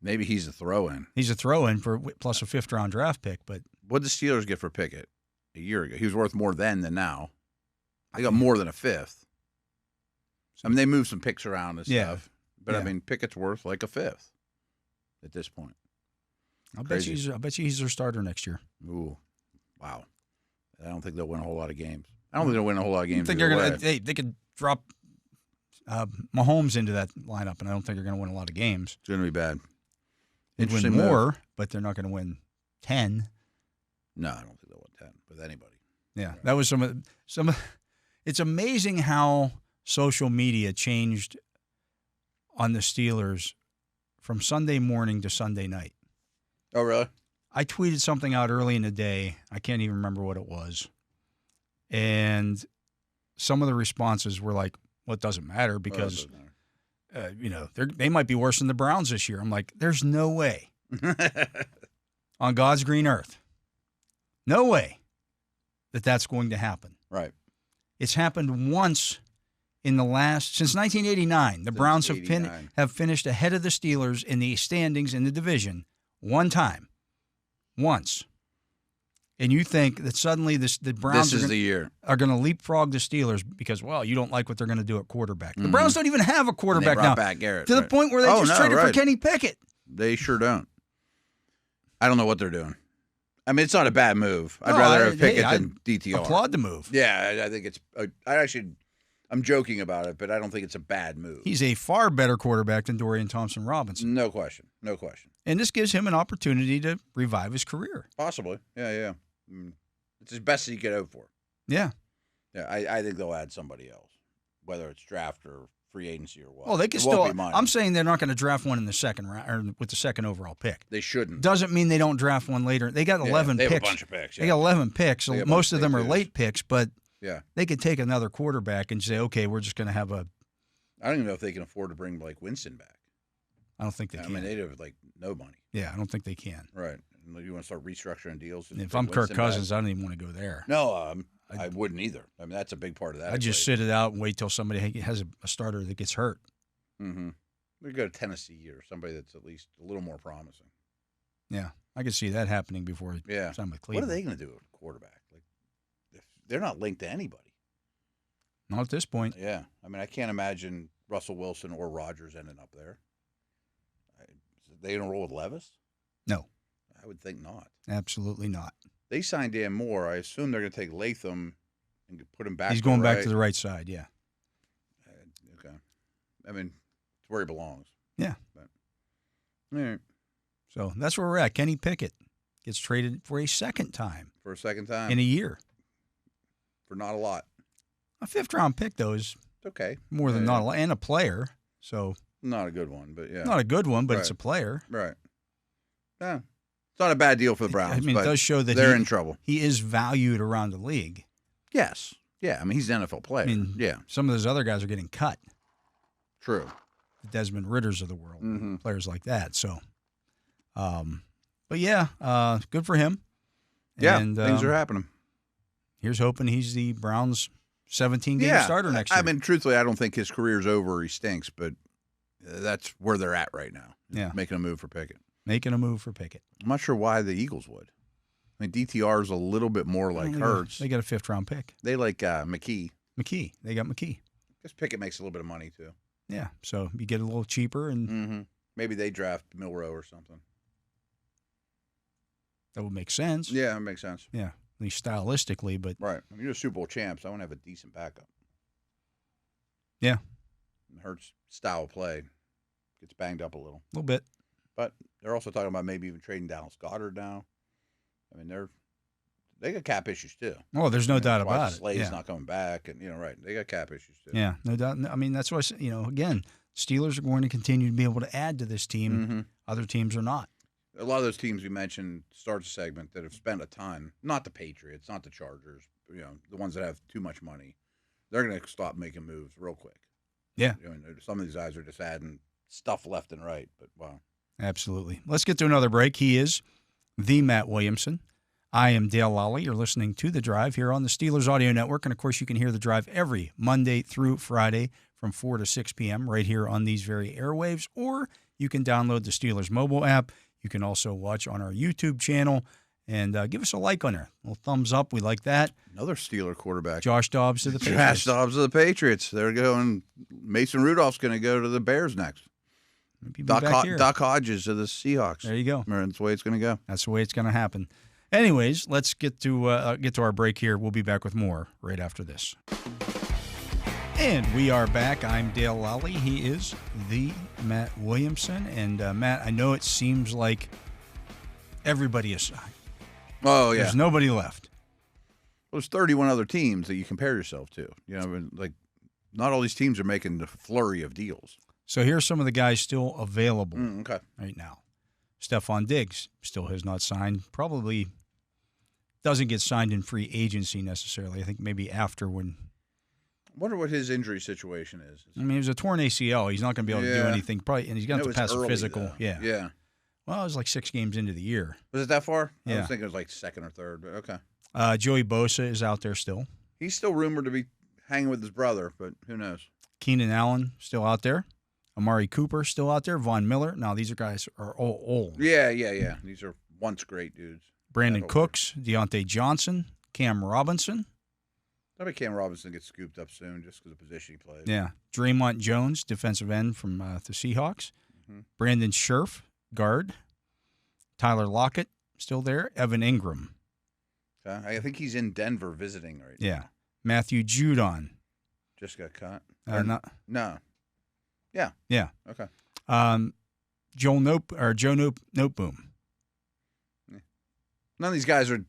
Maybe he's a throw-in. He's a throw-in for plus a fifth-round draft pick. But what did the Steelers get for Pickett a year ago? He was worth more then than now. They got more than a fifth. I mean, they moved some picks around and stuff. But, I mean, Pickett's worth like a fifth at this point. I'll bet you he's their starter next year. Ooh, wow. I don't think they'll win a whole lot of games. I don't think they'll win a whole lot of games. I think they're going to. They could drop Mahomes into that lineup, and I don't think they're going to win a lot of games. It's going to be bad. They'd win more, but they're not going to win 10. No, I don't think they'll win 10 with anybody. Yeah, right. That was some. It's amazing how social media changed on the Steelers from Sunday morning to Sunday night. Oh, really? I tweeted something out early in the day. I can't even remember what it was. And some of the responses were like, well, it doesn't matter because, they might be worse than the Browns this year. I'm like, there's no way on God's green earth. No way that that's going to happen. Right. It's happened once since 1989. The Browns have finished ahead of the Steelers in the standings in the division one time. Once. And you think that suddenly the Browns are going to leapfrog the Steelers because, well, you don't like what they're going to do at quarterback. The Browns don't even have a quarterback now. Back Garrett, to the point where they traded for Kenny Pickett. They sure don't. I don't know what they're doing. I mean, it's not a bad move. I'd rather have Pickett than DTR. Applaud the move. Yeah, I think it's I'm joking about it, but I don't think it's a bad move. He's a far better quarterback than Dorian Thompson-Robinson. No question. No question. And this gives him an opportunity to revive his career. Possibly. Yeah. It's his best that he could hope for. Yeah. Yeah, I think they'll add somebody else, whether it's draft or free agency or what. Well, they can still. I'm saying they're not going to draft one in the second round or with the second overall pick. They shouldn't. Doesn't mean they don't draft one later. They got 11 picks. They have a bunch of picks. Yeah. They got 11 picks. So most of them are late picks, but yeah, they could take another quarterback and say, okay, we're just going to have I don't even know if they can afford to bring Winston back. I don't think they can. I mean, they'd have no money. Yeah, I don't think they can. Right. You want to start restructuring deals? If I'm Kirk Cousins, I don't even want to go there. No, I wouldn't either. I mean, that's a big part of that. I'd just sit it out and wait till somebody has a starter that gets hurt. Mm-hmm. We go to Tennessee or somebody that's at least a little more promising. Yeah, I could see that happening before he signed with Cleveland. What are they going to do with a quarterback? If they're not linked to anybody. Not at this point. Yeah. I mean, I can't imagine Russell Wilson or Rodgers ending up there. They going to roll with Levis? No. I would think not. Absolutely not. They signed Dan Moore. I assume they're going to take Latham and put him back. He's going back to the right side, yeah. Okay. I mean, it's where he belongs. Yeah. But, all right. So that's where we're at. Kenny Pickett gets traded for a second time. For a second time? In a year. For not a lot. A fifth-round pick, though, is okay. More than not a lot. And a player, so. Not a good one, but yeah. Not a good one, but it's a player. Right. Yeah. It's not a bad deal for the Browns. I mean, it does show that they're in trouble. He is valued around the league. Yes. Yeah. I mean, he's an NFL player. I mean, some of those other guys are getting cut. True. The Desmond Ritters of the world, players like that. So, but good for him. Yeah, and, things are happening. Here's hoping he's the Browns' 17-game starter next year. I mean, truthfully, I don't think his career's over or he stinks, but that's where they're at right now. Yeah. Making a move for Pickett. Making a move for Pickett. I'm not sure why the Eagles would. I mean, DTR is a little bit more like Hurts. They got a 5th-round pick. They like McKee. McKee. They got McKee. I guess Pickett makes a little bit of money, too. Yeah, so you get a little cheaper, and maybe they draft Milroe or something. that would make sense. Yeah, that makes sense. Yeah, at least stylistically, but Right. I mean, you're Super Bowl champs. I want to have a decent backup. yeah, And Hurts' style of play gets banged up a little. a little bit. But they're also talking about maybe even trading Dallas Goedert now. I mean, they got cap issues too. Oh, there's no doubt about it. Slade's Yeah. not coming back, and right, they got cap issues too. Yeah, no doubt. I mean, that's why I said, again, Steelers are going to continue to be able to add to this team. Other teams are not. A lot of those teams we mentioned start the segment that have spent a ton. Not the Patriots, not the Chargers. The ones that have too much money. They're going to stop making moves real quick. Yeah, Some of these guys are just adding stuff left and right. But wow. absolutely. Let's get to another break. He is the Matt Williamson. I am Dale Lolley. You're listening to The Drive here on the Steelers Audio Network. And, of course, you can hear The Drive every Monday through Friday from 4 to 6 p.m. right here on these very airwaves. Or you can download the Steelers mobile app. You can also watch on our YouTube channel. And give us a like on there. A little thumbs up. We like that. Another Steeler quarterback. Josh Dobbs to the Patriots. Josh Dobbs to the Patriots. They're going. Mason Rudolph's going to go to the Bears next. Maybe Doc back here. Hodges to the Seahawks. There you go. That's the way it's going to go. That's the way it's going to happen. Anyways, let's get to our break here. We'll be back with more right after this. And we are back. I'm Dale Lolley. He is the Matt Williamson. And, Matt, I know it seems like everybody is signed. Oh, yeah. There's nobody left. Well, there's 31 other teams that you compare yourself to. Like not all these teams are making the flurry of deals. So here's some of the guys still available right now. Stephon Diggs still has not signed. Probably doesn't get signed in free agency necessarily. I think maybe after when. I wonder what his injury situation is. I mean, it was a torn ACL. He's not going to be able to do anything. Probably, and he's going to have to pass a physical. Though. Yeah. Yeah. Well, it was like 6 games into the year. Was it that far? Yeah. I was thinking it was like second or third, but okay. Joey Bosa is out there still. He's still rumored to be hanging with his brother, but who knows? Keenan Allen still out there. Amari Cooper still out there. Von Miller. Now, these guys are all old. Yeah. These are once great dudes. Brandon Cooks, Deontay Johnson, Cam Robinson. I bet Cam Robinson gets scooped up soon just because of the position he plays. Yeah. Draymond Jones, defensive end from the Seahawks. Brandon Scherf, guard. Tyler Lockett, still there. Evan Ingram. I think he's in Denver visiting right now. Yeah. Matthew Judon. Just got cut. No. Yeah. Yeah. Okay. Joe Noteboom. None of these guys are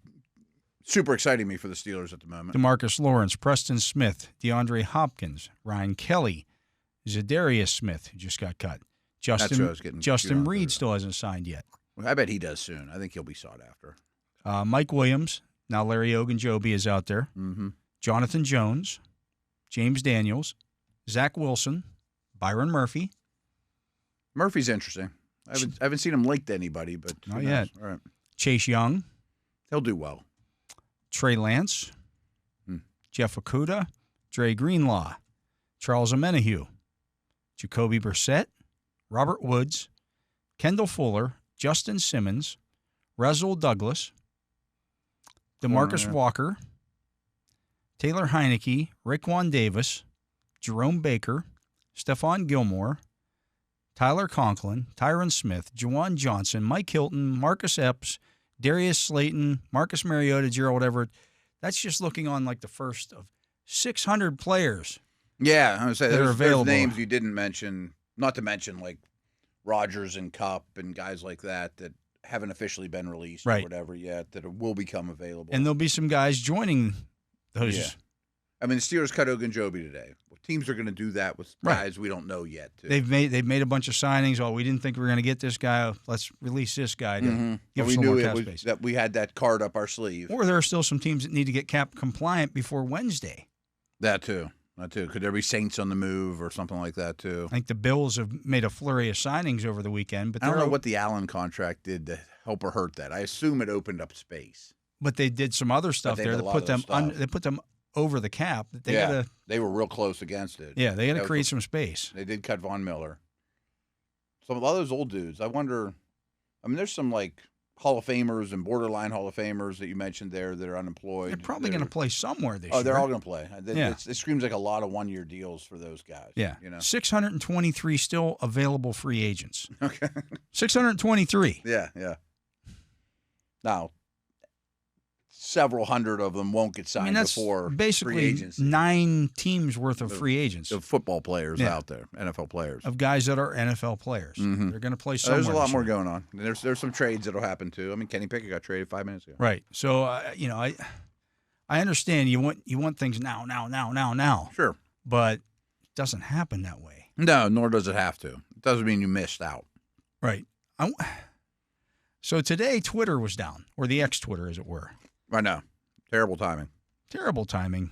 super exciting me for the Steelers at the moment. DeMarcus Lawrence, Preston Smith, DeAndre Hopkins, Ryan Kelly, Zadarius Smith, who just got cut. Justin Reed still hasn't signed yet. I bet he does soon. I think he'll be sought after. Mike Williams. Now Larry Ogunjobi is out there. Jonathan Jones, James Daniels, Zach Wilson, Byron Murphy. Murphy's interesting. I haven't seen him linked to anybody, but not yet. All right. Chase Young. He'll do well. Trey Lance. Jeff Okudah. Dre Greenlaw. Charles Omenihu. Jacoby Brissett. Robert Woods. Kendall Fuller. Justin Simmons. Rasul Douglas. DeMarcus Walker. Taylor Heineke. Raekwon Davis. Jerome Baker. Stephon Gilmore. Tyler Conklin. Tyron Smith. Juwan Johnson. Mike Hilton. Marcus Epps. Darius Slayton. Marcus Mariota. Gerald Everett. That's just looking on like the first of 600 players. Yeah, I would say there's names you didn't mention, not to mention like Rodgers and Cup and guys like that haven't officially been released or whatever yet that will become available. And there'll be some guys joining those. Yeah. I mean, the Steelers cut Ogunjobi today. Well, teams are going to do that with guys we don't know yet, too. They've made a bunch of signings. Oh, we didn't think we were going to get this guy. Let's release this guy to give us some more cap space. That we had that card up our sleeve. Or there are still some teams that need to get cap compliant before Wednesday. That too. Could there be Saints on the move or something like that, too? I think the Bills have made a flurry of signings over the weekend. But I don't know what the Allen contract did to help or hurt that. I assume it opened up space. But they did some other stuff there that put them over the cap that they yeah, got to. they were real close against it. Yeah, they got to create some space. They did cut Von Miller. Some of those old dudes. I wonder. I mean, there's some like Hall of Famers and borderline Hall of Famers that you mentioned there that are unemployed. They're probably going to play somewhere this year. Oh, they're all going to play. Yeah. It screams like a lot of one-year deals for those guys. Yeah. 623 still available free agents. Okay. 623. Yeah. Now, several hundred of them won't get signed that's before basically free agency. 9 teams worth of free agents. Of football players out there, NFL players. Of guys that are NFL players. Mm-hmm. They're going to play somewhere. There's a lot more going on. There's some trades that'll happen too. I mean, Kenny Pickett got traded 5 minutes ago. Right. So, I understand you want things now. Sure. But it doesn't happen that way. No, nor does it have to. It doesn't mean you missed out. Right. So today, Twitter was down, or the X-Twitter, as it were. I know. Terrible timing. Terrible timing.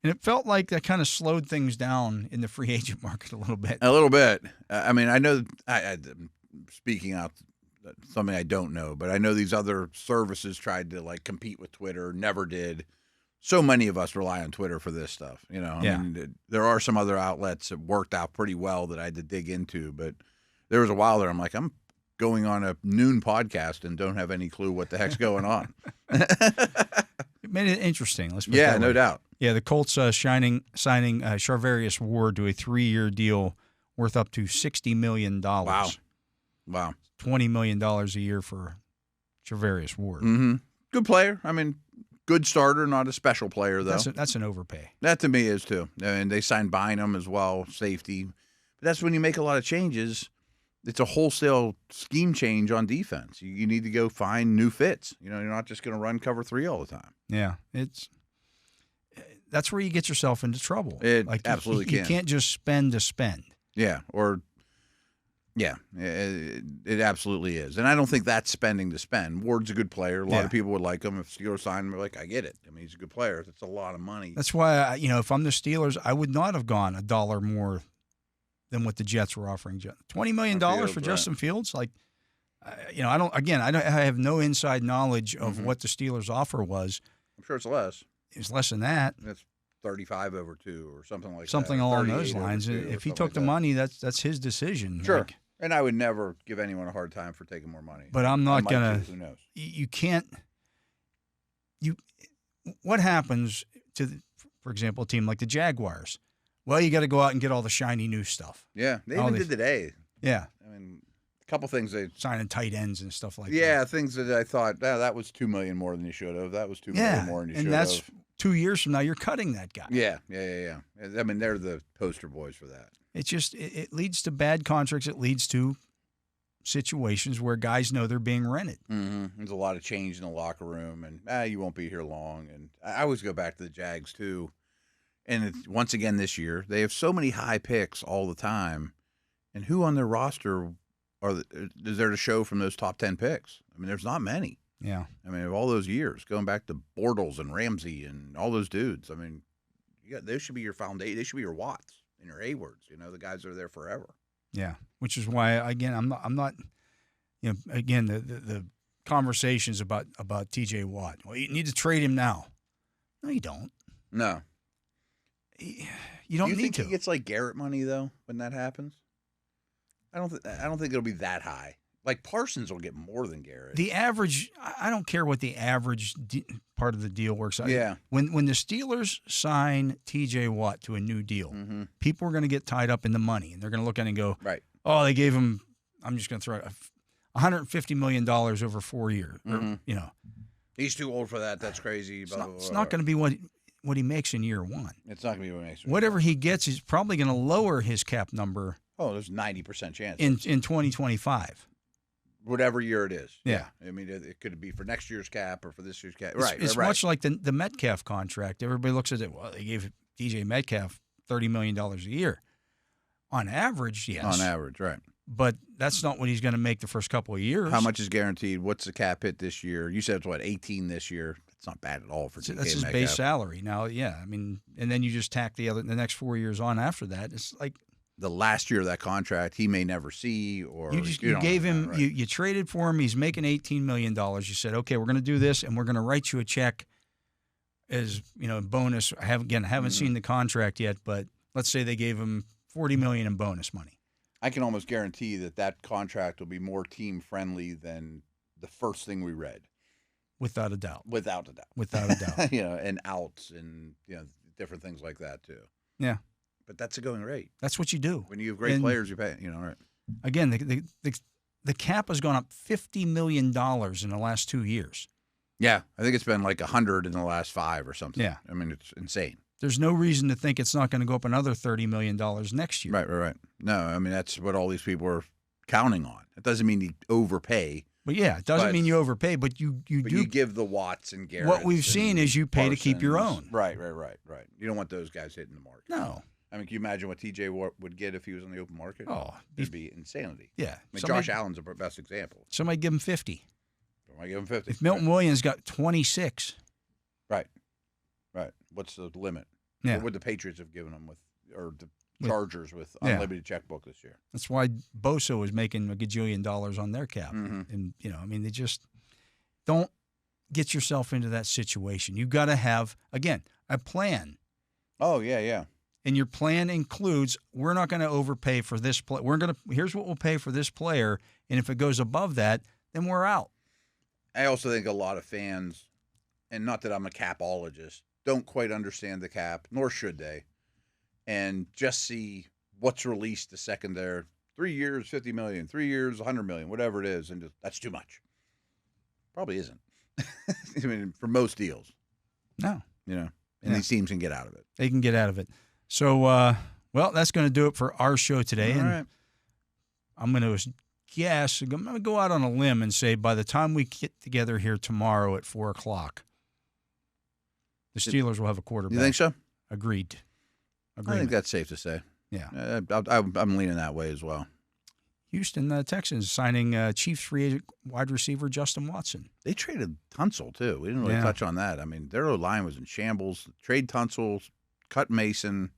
And it felt like that kind of slowed things down in the free agent market a little bit. A little bit. I mean, I know, I'm speaking out something I don't know, but I know these other services tried to, like, compete with Twitter, never did. So many of us rely on Twitter for this stuff, I mean, there are some other outlets that worked out pretty well that I had to dig into, but there was a while there I'm like, I'm going on a noon podcast and don't have any clue what the heck's going on. It made it interesting. Let's put it that way. No doubt. Yeah, the Colts signing Charvarius Ward to a 3-year deal worth up to $60 million. Wow. $20 million a year for Charvarius Ward. Mm-hmm. Good player. I mean, good starter, not a special player, though. That's an overpay. That to me is, too. And they signed Bynum as well, safety. But that's when you make a lot of changes. It's a wholesale scheme change on defense. You need to go find new fits. You're not just going to run cover 3 all the time. Yeah, that's where you get yourself into trouble. It absolutely can. You can't just spend to spend. Yeah, it absolutely is. And I don't think that's spending to spend. Ward's a good player. A lot of people would like him. If Steelers sign him, I get it. I mean, he's a good player. That's a lot of money. That's why, if I'm the Steelers, I would not have gone $1 more than what the Jets were offering. $20 million for Justin Fields? I have no inside knowledge of what the Steelers' offer was. I'm sure it's less. It's less than that. It's 35 over 2 or something like that. Something along those lines. If he took the money, that's his decision. Sure. And I would never give anyone a hard time for taking more money. But I'm not going to. Who knows? You can't. What happens to, for example, a team like the Jaguars? Well, you got to go out and get all the shiny new stuff. Yeah, they even did today. Yeah. I mean, a couple things they signing tight ends and stuff like that. Yeah, things that I thought, that was $2 million more than you should have. That was $2 million more than you should have. And that's 2 years from now, you're cutting that guy. Yeah. I mean, they're the poster boys for that. It just it leads to bad contracts. It leads to situations where guys know they're being rented. Mm-hmm. There's a lot of change in the locker room, and you won't be here long. And I always go back to the Jags too. And once again this year, they have so many high picks all the time. And who on their roster is there to show from those top 10 picks? I mean, there's not many. Yeah. I mean, of all those years, going back to Bortles and Ramsey and all those dudes, I mean, those should be your foundation. They should be your Watts and your Haywards. The guys that are there forever. Yeah, which is why, again, I'm not again, the conversations about T.J. Watt. Well, you need to trade him now. No, you don't. No. You don't need to. Do you think he gets like Garrett money though when that happens? I don't think it'll be that high. Like Parsons will get more than Garrett. The average, I don't care what the average part of the deal works out. Yeah. When the Steelers sign T.J. Watt to a new deal, people are going to get tied up in the money, and they're going to look at it and go, right. Oh, they gave him. I'm just going to throw $150 million over 4 years. Or, he's too old for that. That's crazy. It's not going to be what he makes in year one. It's not going to be what he makes. Whatever he gets, he's probably going to lower his cap number. Oh, there's 90% chance in 2025. Whatever year it is. Yeah. I mean, it could be for next year's cap or for this year's cap. It's much like the Metcalf contract. Everybody looks at it, well, they gave DJ Metcalf $30 million a year. On average, yes. On average, right. But that's not what he's going to make the first couple of years. How much is guaranteed? What's the cap hit this year? You said it's 18 this year. That's not bad at all for DK That's his Metcalf. base salary. Now, yeah, I mean, and then you just tack the next 4 years on after that. It's like the last year of that contract, he may never see, or you gave him, right? you traded for him. He's making $18 million. You said, okay, we're going to do this, and we're going to write you a check as bonus. I haven't seen the contract yet, but let's say they gave him $40 million in bonus money. I can almost guarantee that contract will be more team friendly than the first thing we read. Without a doubt. Without a doubt. Without a doubt. And outs and different things like that too. Yeah. But that's a going rate. That's what you do. When you have great players, you pay. Right. Again, the cap has gone up $50 million in the last 2 years. Yeah, I think it's been like 100 in the last 5 or something. Yeah. I mean, it's insane. There's no reason to think it's not going to go up another $30 million next year. Right. No, I mean, that's what all these people are counting on. It doesn't mean you overpay. But yeah, it doesn't mean you overpay, but you do. You give the Watts and Garretts. What we've seen is you pay to keep your own. Right. You don't want those guys hitting the market. No. I mean, can you imagine what TJ would get if he was on the open market? Oh. It'd be insanity. Yeah. I mean, Josh Allen's the best example. Somebody give him 50. Somebody give him 50. If Milton Williams got 26. Right. What's the limit? Yeah. What would the Patriots have given him or the Chargers with unlimited checkbook this year? That's why Bosa was making $1 gajillion on their cap. Mm-hmm. And they just don't get yourself into that situation. You got to have, again, a plan. Oh, yeah. And your plan includes, we're not going to overpay for this play. Here's what we'll pay for this player, and if it goes above that, then we're out. I also think a lot of fans, and not that I'm a capologist, don't quite understand the cap, nor should they, and just see what's released the second they're 3 years, $50 million, 3 years, $100 million, whatever it is, and just, that's too much. Probably isn't. I mean, for most deals. No. These teams can get out of it. They can get out of it. So, well, that's going to do it for our show today. All and right. I'm going to go out on a limb and say by the time we get together here tomorrow at 4 o'clock, the Steelers will have a quarterback. You think so? Agreed. I think that's safe to say. Yeah. I'm leaning that way as well. Houston Texans signing Chiefs free agent wide receiver Justin Watson. They traded Tunsil, too. We didn't really touch on that. I mean, their line was in shambles. Trade Tunsil, cut Mason.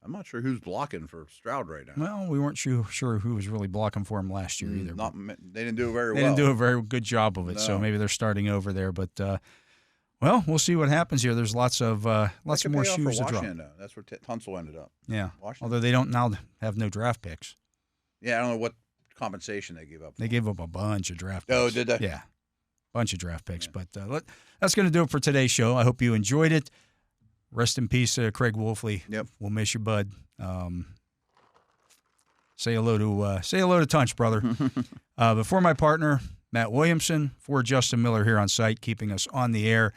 I'm not sure who's blocking for Stroud right now. Well, we weren't sure who was really blocking for him last year either. They didn't do it very well. They didn't do a very good job of it, so maybe they're starting over there. But, well, we'll see what happens here. There's lots more shoes to drop. That's where Tunsil ended up. Yeah, Washington. Although they don't now have no draft picks. Yeah, I don't know what compensation they gave up. They gave up a bunch of draft picks. Oh, did they? Yeah, bunch of draft picks. Yeah. But that's going to do it for today's show. I hope you enjoyed it. Rest in peace, Craig Wolfley. Yep. We'll miss you, bud. Say hello to Tunch, brother. Before my partner, Matt Williamson, for Justin Miller here on site, keeping us on the air,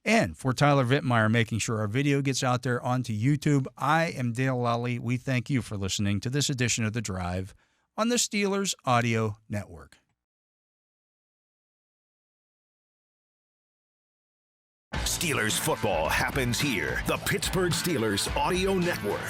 and for Tyler Vittmeyer, making sure our video gets out there onto YouTube, I am Dale Lolley. We thank you for listening to this edition of The Drive on the Steelers Audio Network. Steelers football happens here. The Pittsburgh Steelers Audio Network.